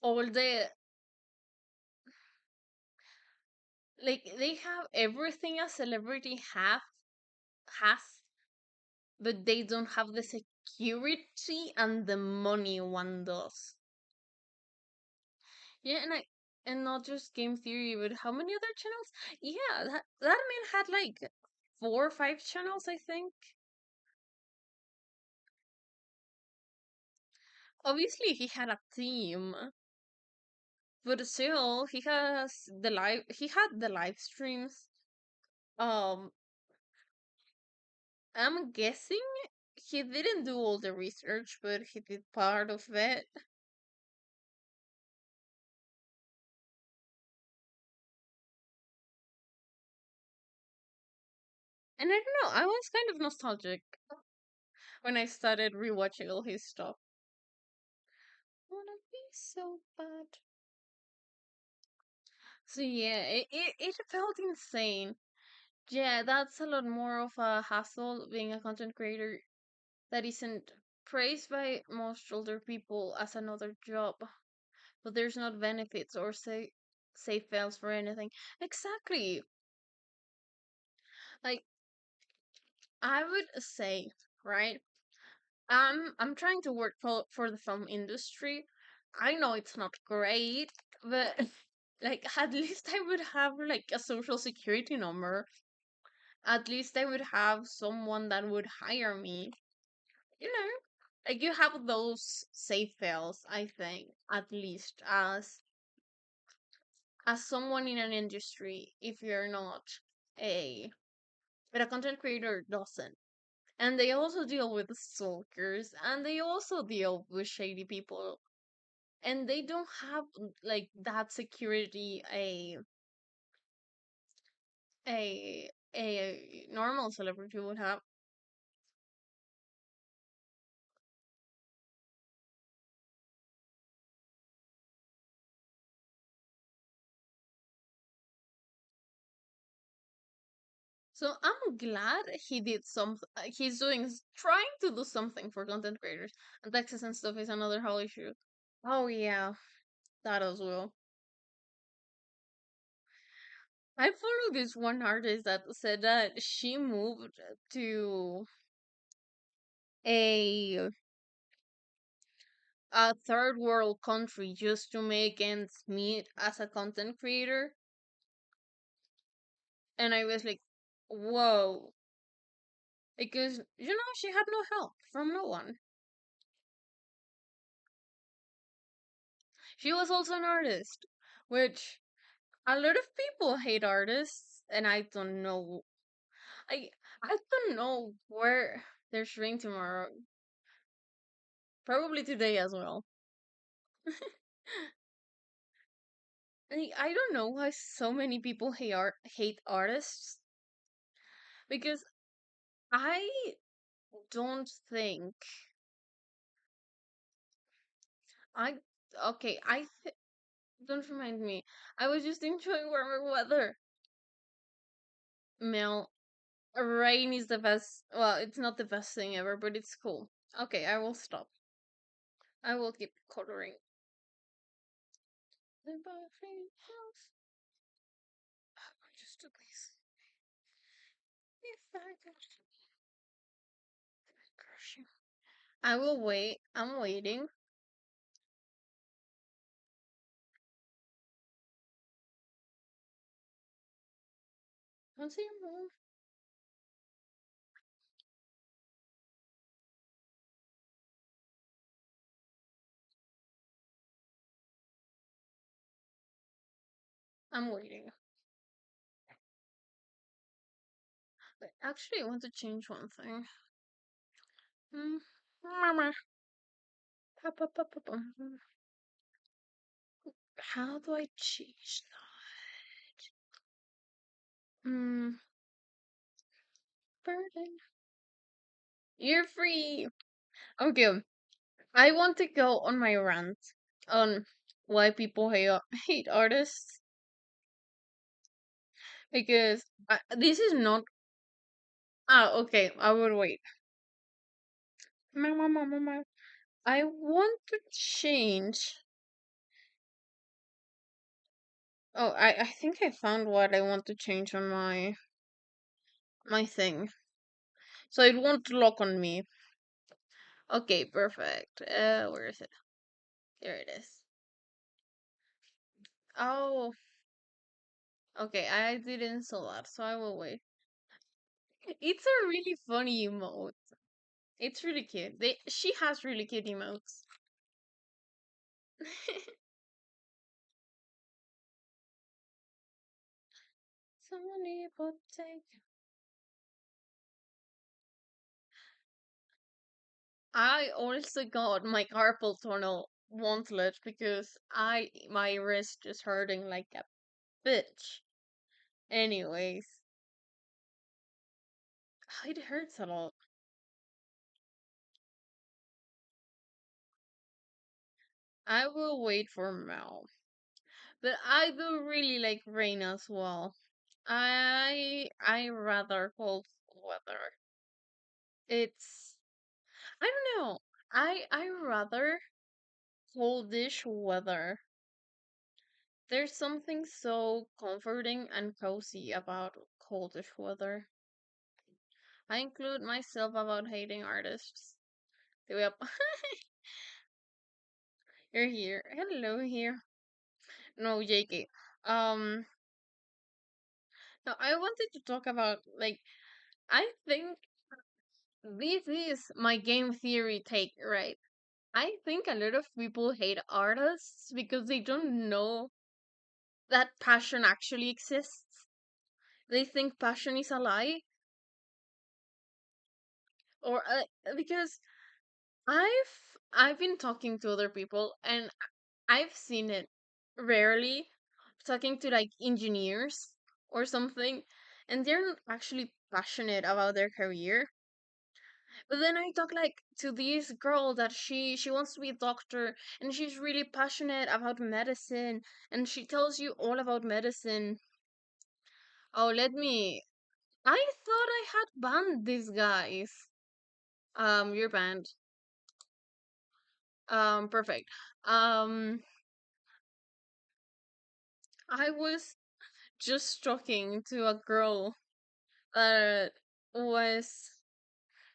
all the Like they have everything a celebrity has, but they don't have the security and the money one does. Yeah, and not just game theory, but how many other channels? Yeah, that man had like 4 or 5 channels, I think. Obviously, he had a team, but still, he had the live streams. Um, I'm guessing he didn't do all the research, but he did part of it. And I don't know, I was kind of nostalgic when I started rewatching all his stuff. Wanna be so bad. So yeah, it felt insane. Yeah, that's a lot more of a hassle being a content creator that isn't praised by most older people as another job, but there's not benefits or safe fails for anything. Exactly. Like I would say, right? I'm trying to work for the film industry. I know it's not great, but like at least I would have like a social security number. At least I would have someone that would hire me. You know, like you have those safe fails, I think, at least as someone in an industry, if you're not a but a content creator doesn't. And they also deal with stalkers and they also deal with shady people. And they don't have like that security a normal celebrity would have. So I'm glad he did some. He's trying to do something for content creators, and taxes and stuff is another whole issue. Oh yeah, that as well. I follow this one artist that said that she moved to a a third world country just to make ends meet as a content creator, and I was like, whoa, because she had no help from no one. She was also an artist, which a lot of people hate artists, and I don't know. I I don't know where they're showing tomorrow. Probably today as well. I don't know why so many people hate artists because I don't think I okay. Don't remind me. I was just enjoying warmer weather. Mel, rain is the best. Well, it's not the best thing ever, but it's cool. Okay, I will stop. I will keep coloring. The buffering house. Just do this. If I could crush you. I will wait. I'm waiting. Don't see your move. I'm waiting. But actually, I want to change one thing. Hmm. Mama. How do I change that? Burden. You're free. Okay. I want to go on my rant on why people hate artists because this is not. Ah, okay. I will wait. Mama, mama, mama. I want to change Oh, I think I found what I want to change on my thing. So it won't lock on me. Okay, perfect. Where is it? There it is. Oh, okay, I didn't saw that, so I will wait. It's a really funny emote. It's really cute. She has really cute emotes. Somebody would take. I also got my carpal tunnel wantlet because my wrist is hurting like a bitch. Anyways, it hurts a lot. I will wait for Mel. But I do really like rain as well. I rather cold weather. It's I don't know. I rather coldish weather. There's something so comforting and cozy about coldish weather. I include myself about hating artists. Yep. You're here. Hello here. No, JK. Um, no, I wanted to talk about like I think this is my game theory take, right? I think a lot of people hate artists because they don't know that passion actually exists. They think passion is a lie, or because I've been talking to other people and I've seen it rarely talking to like engineers or something, and they're not actually passionate about their career. But then I talk like to this girl that she wants to be a doctor and she's really passionate about medicine and she tells you all about medicine. Oh, let me. I thought I had banned these guys. You're banned. Perfect. Um, I was just talking to a girl that was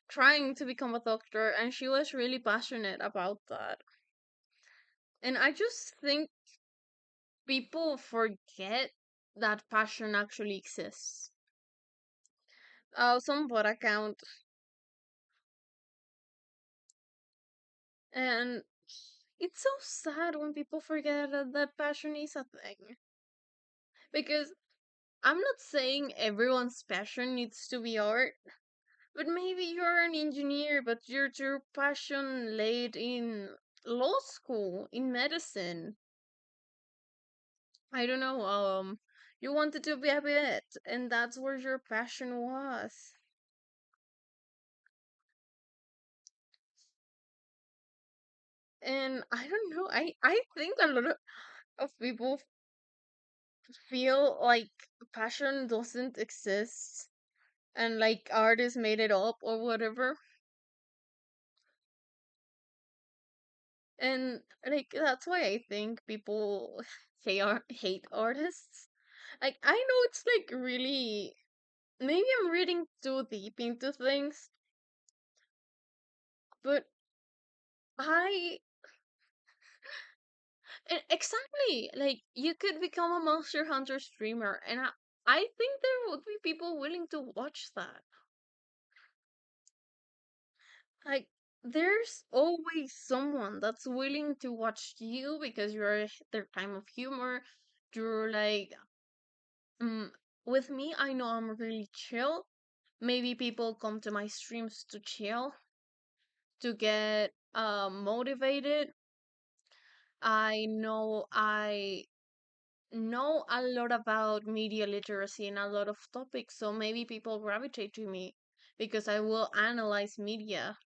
trying to become a doctor and she was really passionate about that. And I just think people forget that passion actually exists. Some bot account, and it's so sad when people forget that passion is a thing. Because I'm not saying everyone's passion needs to be art, but maybe you're an engineer, but your passion laid in law school, in medicine. I don't know, you wanted to be a vet, and that's where your passion was. And I don't know, I think a lot of people feel like passion doesn't exist and like artists made it up or whatever. And like that's why I think people hate artists. Like I know it's like really maybe I'm reading too deep into things, but I exactly like you could become a Monster Hunter streamer, and I think there would be people willing to watch that. Like, there's always someone that's willing to watch you because you're their time of humor. You're like, mm, with me, I know I'm really chill. Maybe people come to my streams to chill, to get motivated. I know a lot about media literacy and a lot of topics, so maybe people gravitate to me because I will analyze media.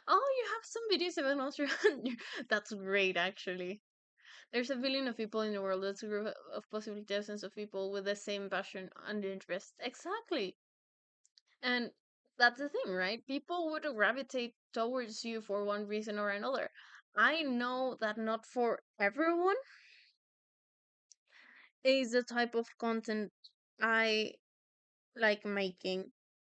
Oh, you have some videos about Monster Hunter. That's great, actually. There's a billion of people in the world. That's a group of possibly dozens of people with the same passion and interest. Exactly. And that's the thing, right? People would gravitate towards you for one reason or another. I know that not for everyone, is the type of content I like making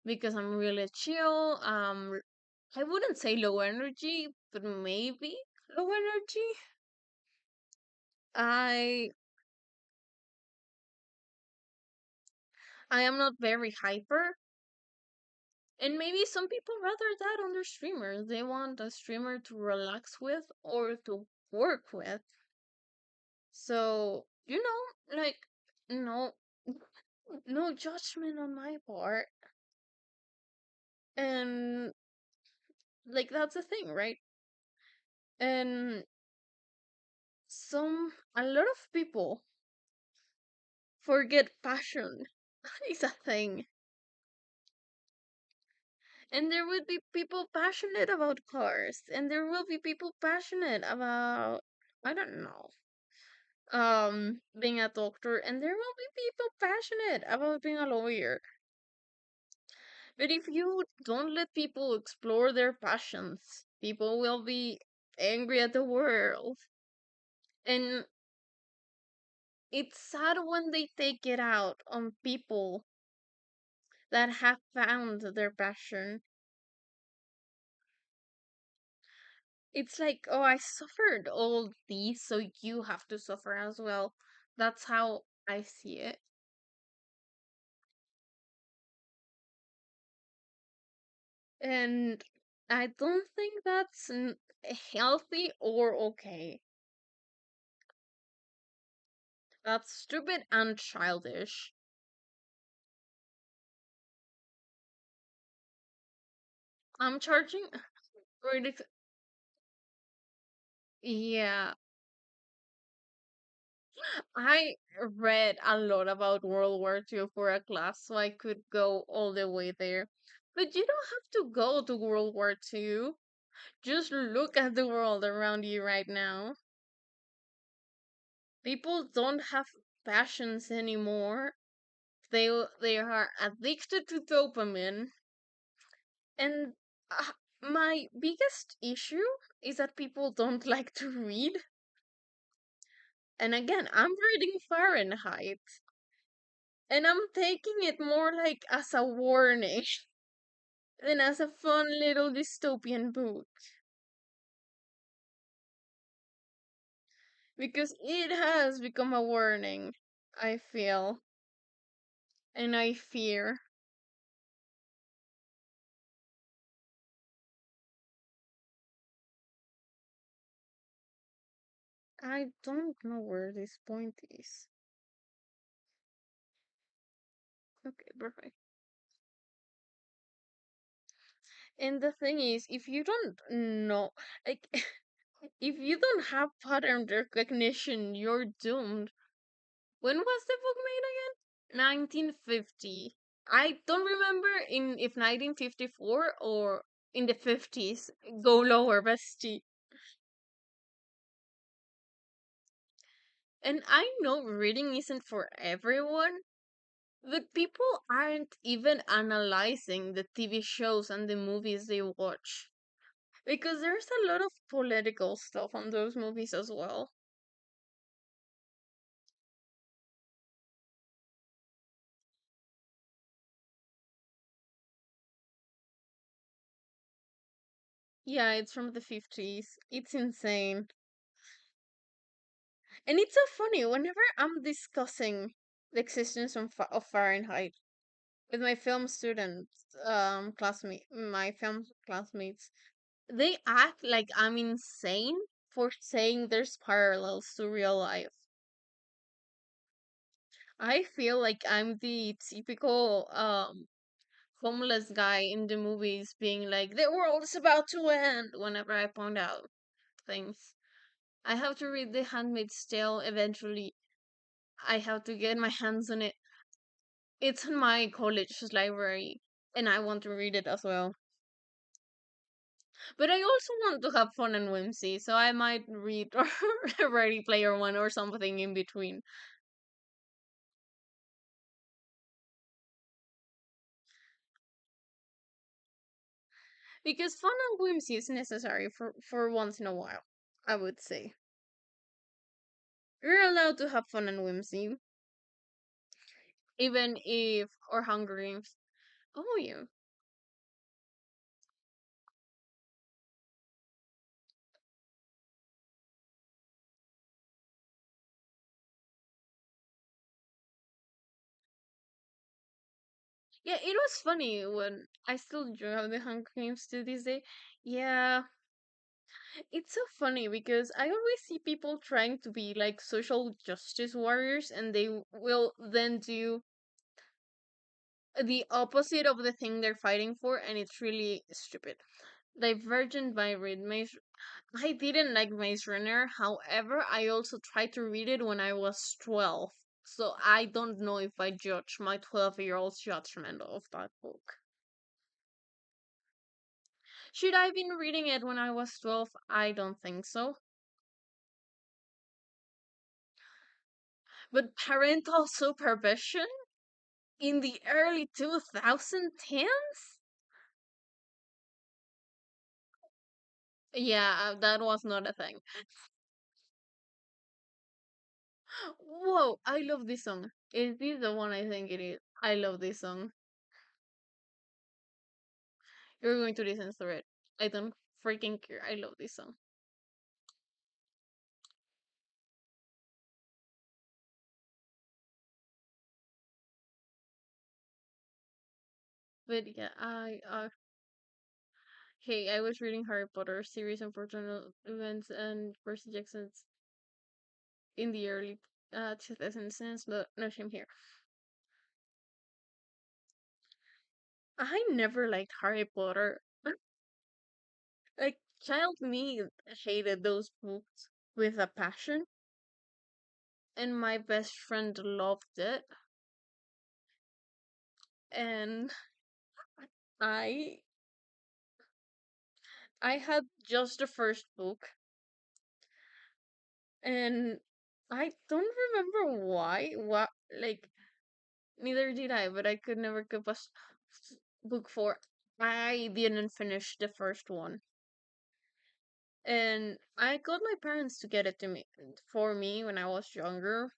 because I'm really chill. I wouldn't say low energy, but maybe low energy. I I am not very hyper, and maybe some people rather that on their streamers. They want a streamer to relax with or to work with. So, like no no judgment on my part. And like that's the thing, right? And a lot of people forget passion is a thing. And there will be people passionate about cars, and there will be people passionate about, I don't know, being a doctor, and there will be people passionate about being a lawyer. But if you don't let people explore their passions, people will be angry at the world. And it's sad when they take it out on people that have found their passion. It's like, oh, I suffered all these, so you have to suffer as well. That's how I see it. And I don't think that's healthy or okay. That's stupid and childish. I'm charging really. Yeah, I read a lot about World War II for a class, so I could go all the way there. But you don't have to go to World War II. Just look at the world around you right now. People don't have passions anymore. They are addicted to dopamine. And my biggest issue is that people don't like to read. And again, I'm reading Fahrenheit, and I'm taking it more like as a warning than as a fun little dystopian book. Because it has become a warning, I feel, and I fear. I don't know where this point is. Okay, perfect. And the thing is, if you don't know, like, if you don't have pattern recognition, you're doomed. When was the book made again? 1950. I don't remember in if 1954 or in the 50s. Go lower, bestie. And I know reading isn't for everyone, but people aren't even analyzing the TV shows and the movies they watch. Because there's a lot of political stuff on those movies as well. Yeah, it's from the 50s. It's insane. And it's so funny whenever I'm discussing the existence of Fahrenheit with my film students, my film classmates, they act like I'm insane for saying there's parallels to real life. I feel like I'm the typical homeless guy in the movies being like, the world is about to end whenever I point out things. I have to read The Handmaid's Tale eventually. I have to get my hands on it. It's in my college's library, and I want to read it as well. But I also want to have fun and whimsy, so I might read Ready Player One or something in between. Because fun and whimsy is necessary for once in a while, I would say. You're allowed to have fun and whimsy. even if or Hunger Games. Oh, yeah. Yeah, it was funny when I still dream the Hunger Games to this day. Yeah, it's so funny because I always see people trying to be like social justice warriors and they will then do the opposite of the thing they're fighting for, and it's really stupid. Divergent by Reed Maze. I didn't like Maze Runner, however, I also tried to read it when I was 12. So I don't know if I judge my 12-year-old's judgment of that book. Should I have been reading it when I was 12? I don't think so. But parental supervision in the early 2010s? Yeah, that was not a thing. Whoa, I love this song. Is this the one I think it is? I love this song. You're going to listen to it. I don't freaking care. I love this song. But yeah, hey, I was reading Harry Potter series unfortunate events and Percy Jackson's in the early 2010s, but no shame here. I never liked Harry Potter. Like child me hated those books with a passion, and my best friend loved it. And I I had just the first book, and I don't remember why. What like neither did I, but I could never keep a book for. I didn't finish the first one, and I got my parents to get it to me for me when I was younger,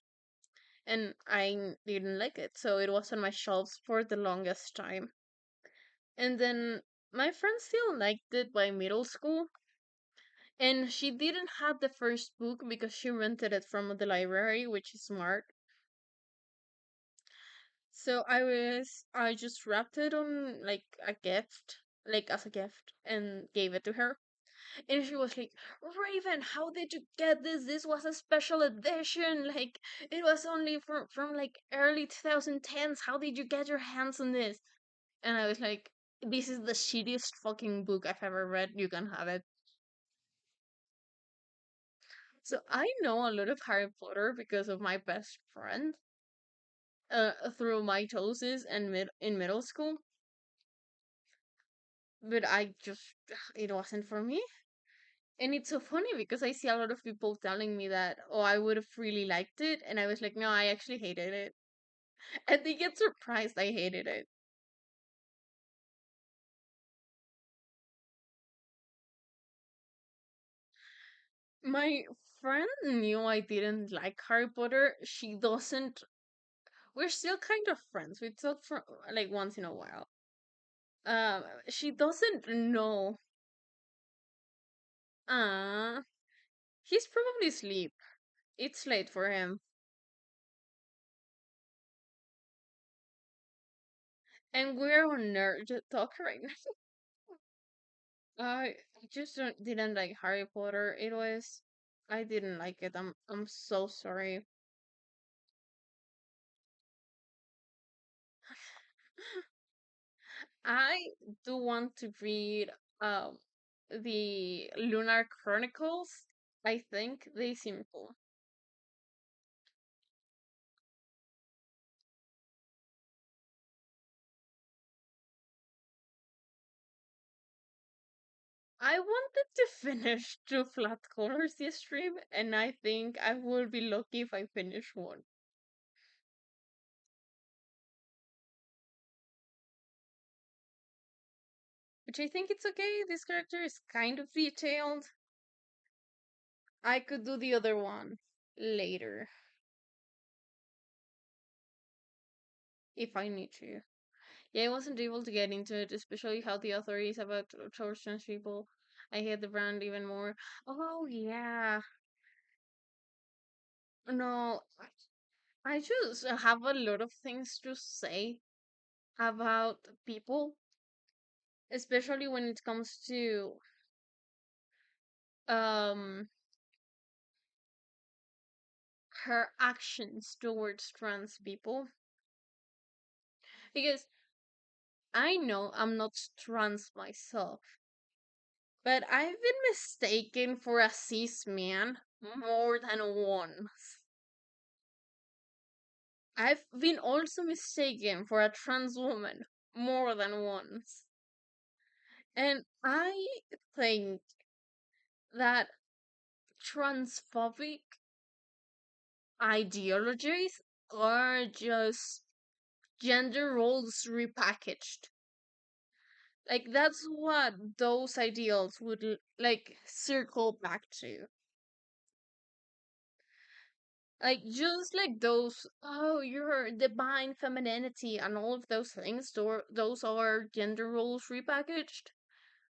and I didn't like it, so it was on my shelves for the longest time. And then my friend still liked it by middle school, and she didn't have the first book because she rented it from the library, which is smart. So I just wrapped it on like a gift, like as a gift, and gave it to her. And she was like, Raven, how did you get this? This was a special edition. Like it was only from like early 2010s. How did you get your hands on this? And I was like, this is the shittiest fucking book I've ever read. You can have it. So I know a lot of Harry Potter because of my best friend through mitosis and in middle school. But I just, it wasn't for me. And it's so funny because I see a lot of people telling me that, oh, I would have really liked it. And I was like, no, I actually hated it. And they get surprised I hated it. My friend knew I didn't like Harry Potter. She doesn't, we're still kind of friends. We talk for like once in a while. She doesn't know. Uh, he's probably asleep. It's late for him. And we're on nerd talk right now. I just didn't like Harry Potter. I didn't like it. I'm so sorry. I do want to read um the Lunar Chronicles. I think they seem cool. I wanted to finish Two Flat Colors this stream, and I think I will be lucky if I finish one. Which I think it's okay. This character is kind of detailed. I could do the other one later. if I need to. Yeah, I wasn't able to get into it, especially how the author is about towards trans people. I hate the brand even more. Oh yeah, no, I just have a lot of things to say about people, especially when it comes to um her actions towards trans people. Because I know I'm not trans myself, but I've been mistaken for a cis man more than once. I've been also mistaken for a trans woman more than once. And I think that transphobic ideologies are just gender roles repackaged. Like that's what those ideals would like circle back to. Like just like those, oh, your divine femininity and all of those things, those are gender roles repackaged.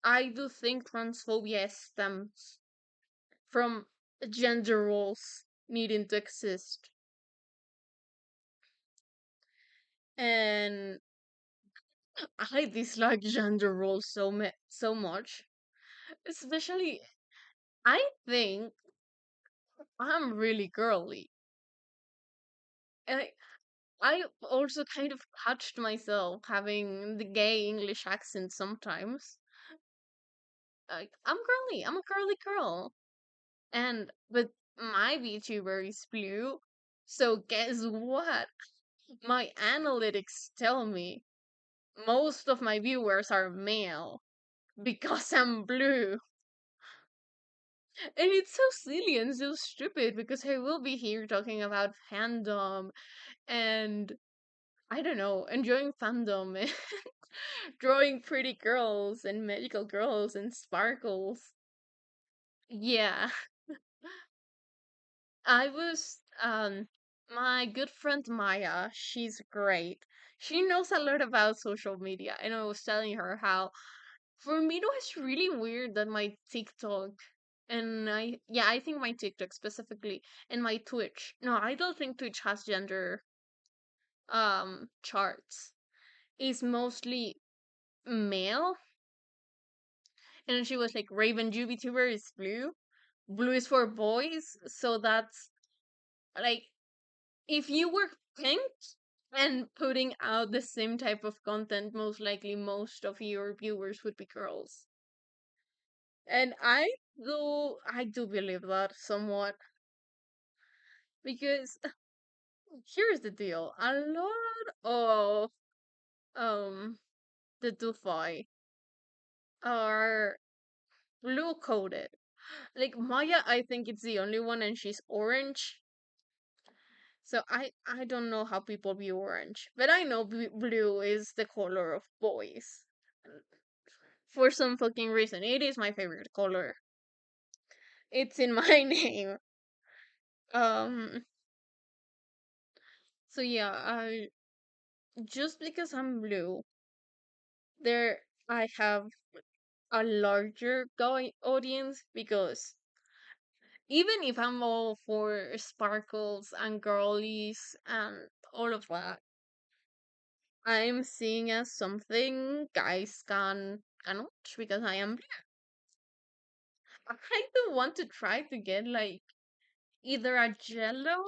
I do think transphobia stems from gender roles needing to exist. And I dislike gender roles so much. Especially, I think I'm really girly. And I also kind of catched myself having the gay English accent sometimes. Like, I'm girly, I'm a girly girl. But my VTuber is blue. So guess what? My analytics tell me most of my viewers are male because I'm blue. And it's so silly and so stupid because I will be here talking about fandom and I don't know, enjoying fandom and drawing pretty girls and magical girls and sparkles. Yeah, I was my good friend Maya, she's great. She knows a lot about social media, and I was telling her how for me it was really weird that my TikTok and I think my TikTok specifically and my Twitch. No, I don't think Twitch has gender charts. Is mostly male. And she was like Raven VTuber is blue. Blue is for boys, so that's like if you were pink and putting out the same type of content, most likely most of your viewers would be girls. And I do believe that somewhat because here's the deal. A lot of um the Dufai are blue coded. Like Maya, I think it's the only one and she's orange. So I don't know how people view orange, but I know blue is the color of boys. For some fucking reason, it is my favorite color. It's in my name. Um. So yeah, I just because I'm blue, there I have a larger audience because even if I'm all for sparkles and girlies and all of that, I'm seeing as something guys can watch because I am I do want to try to get like either a jello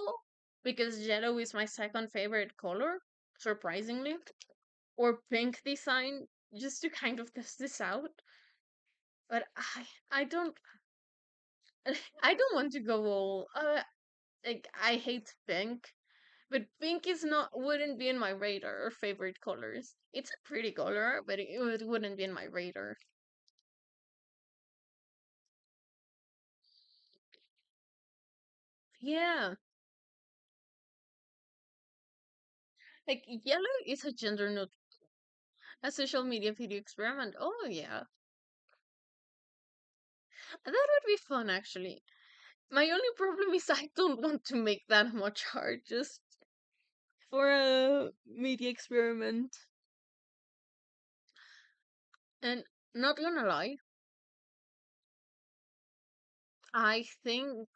because jello is my second favorite color, surprisingly, or pink design just to kind of test this out. But I don't I don't want to go all like I hate pink, but pink is not wouldn't be in my radar or favorite colors. It's a pretty color, but it wouldn't be in my radar. Yeah, like yellow is a gender neutral, a social media video experiment. Oh yeah, that would be fun actually. My only problem is I don't want to make that much art. Just for a media experiment. And not gonna lie, I think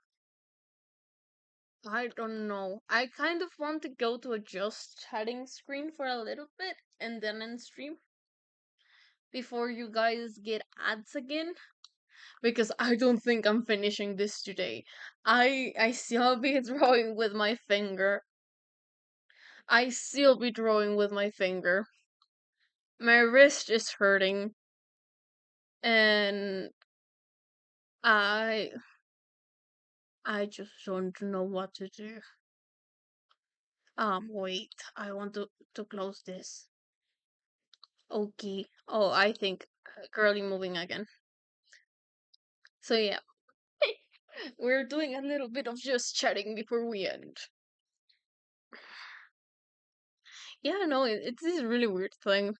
I don't know. I kind of want to go to a just chatting screen for a little bit and then end stream before you guys get ads again because I don't think I'm finishing this today. I still be drawing with my finger. I still be drawing with my finger. My wrist is hurting and I I just don't know what to do. Wait. I want to close this. Okay. Oh, I think girly moving again. So yeah, we're doing a little bit of just chatting before we end. Yeah, no, it's this really weird thing.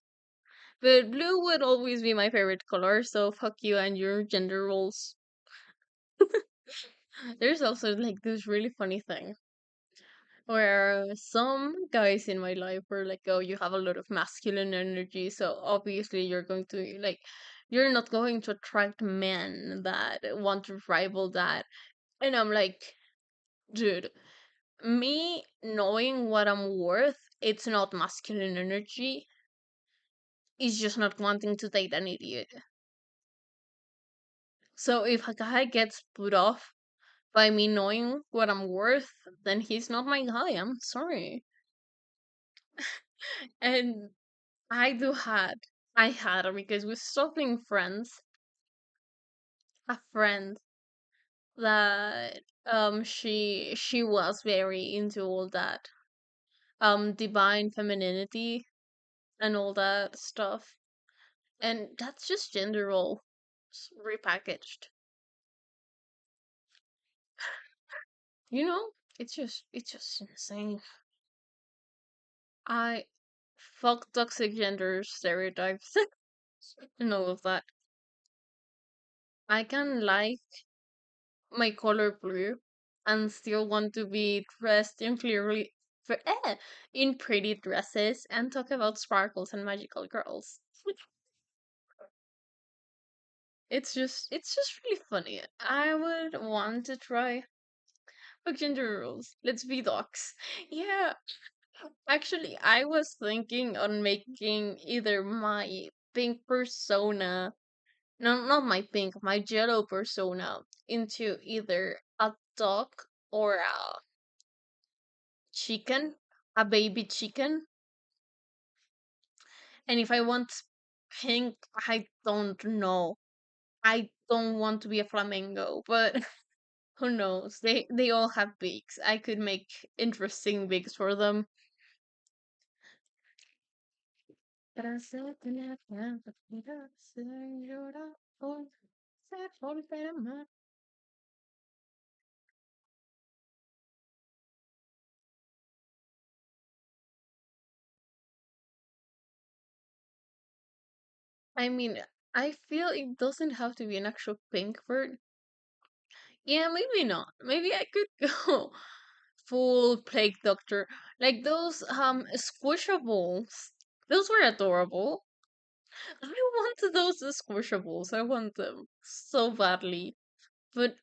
But blue would always be my favorite color, so fuck you and your gender roles. There's also like this really funny thing where some guys in my life were like, oh, you have a lot of masculine energy, so obviously you're going to like, you're not going to attract men that want to rival that. And I'm like, dude, me knowing what I'm worth, it's not masculine energy. It's just not wanting to date an idiot. So if a guy gets put off by me knowing what I'm worth, then he's not my guy. I'm sorry. And I had because we stopped being friends. A friend that she was very into all that divine femininity and all that stuff, and that's just gender role repackaged. You know, it's just insane. I fuck toxic gender stereotypes and all of that. I can like my color blue and still want to be dressed in in pretty dresses and talk about sparkles and magical girls. It's just really funny. I would want to try fuck gender rules. Let's be docs. Yeah, actually, I was thinking on making either my pink persona, no, not my pink, my yellow persona, into either a dog or a chicken, a baby chicken. And if I want pink, I don't know. I don't want to be a flamingo, but who knows? They all have beaks. I could make interesting beaks for them. I mean, I feel it doesn't have to be an actual pink bird. Yeah, maybe not. Maybe I could go full plague doctor. Like those squishables. Those were adorable. I wanted those squishables. I want them so badly. But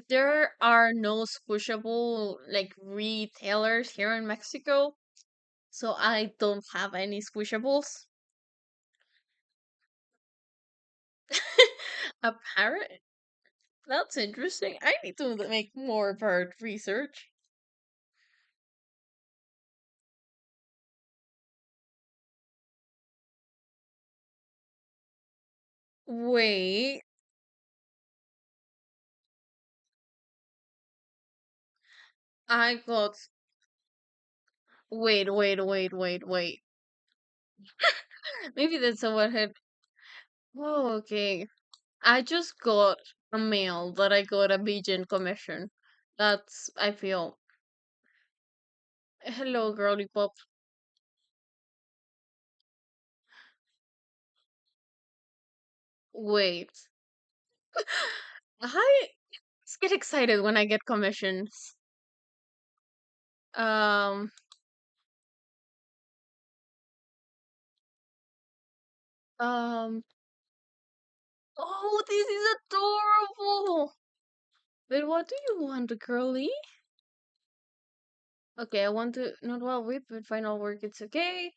there are no squishable like retailers here in Mexico, so I don't have any squishables. A parrot? That's interesting. I need to make more bird research. Wait, I got. Wait. Maybe that's what had. Oh, okay. I just got a mail that I got a pigeon commission. That's, I feel. Hello, girly pop. Wait. I just get excited when I get commissions. Um, Um. Oh, this is adorable. But what do you want, girly? Okay, I want to not well with, but final work. It's okay.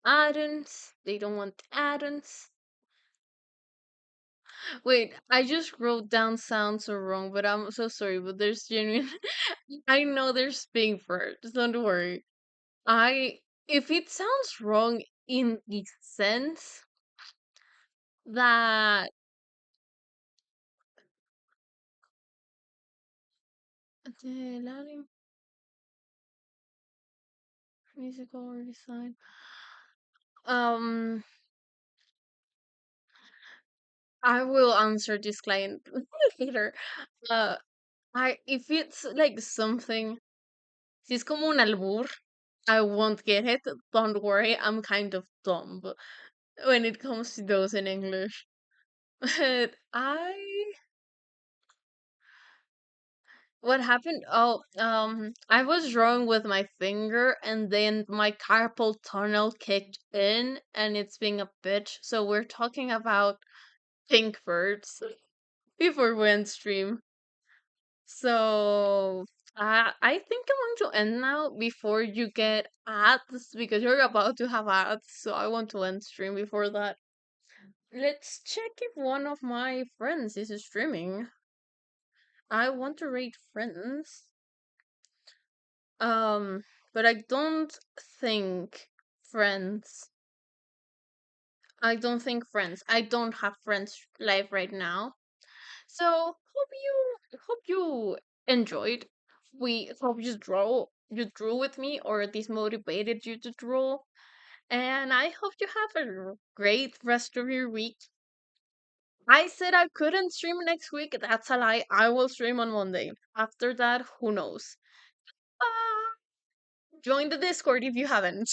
Add-ons. They don't want add-ons. Wait, I just wrote down sounds so wrong, but I'm so sorry. But there's genuine. I know there's being first. Don't worry. I if it sounds wrong in the sense that the Latin musical or design. Um, I will answer this client later. Uh, I if it's like something, si es como un albur, I won't get it. Don't worry, I'm kind of dumb when it comes to those in English. But what happened? Oh, I was drawing with my finger, and then my carpal tunnel kicked in, and it's being a bitch. So we're talking about pink birds before we end stream. So I think I'm going to end now before you get ads because you're about to have ads. So I want to end stream before that. Let's check if one of my friends is streaming. I want to rate friends. Um, but I don't think friends. I don't think friends. I don't have friends live right now. So hope you enjoyed. We hope you drew with me or this motivated you to draw. And I hope you have a great rest of your week. I said I couldn't stream next week. That's a lie. I will stream on Monday. After that, who knows? Uh, join the Discord if you haven't.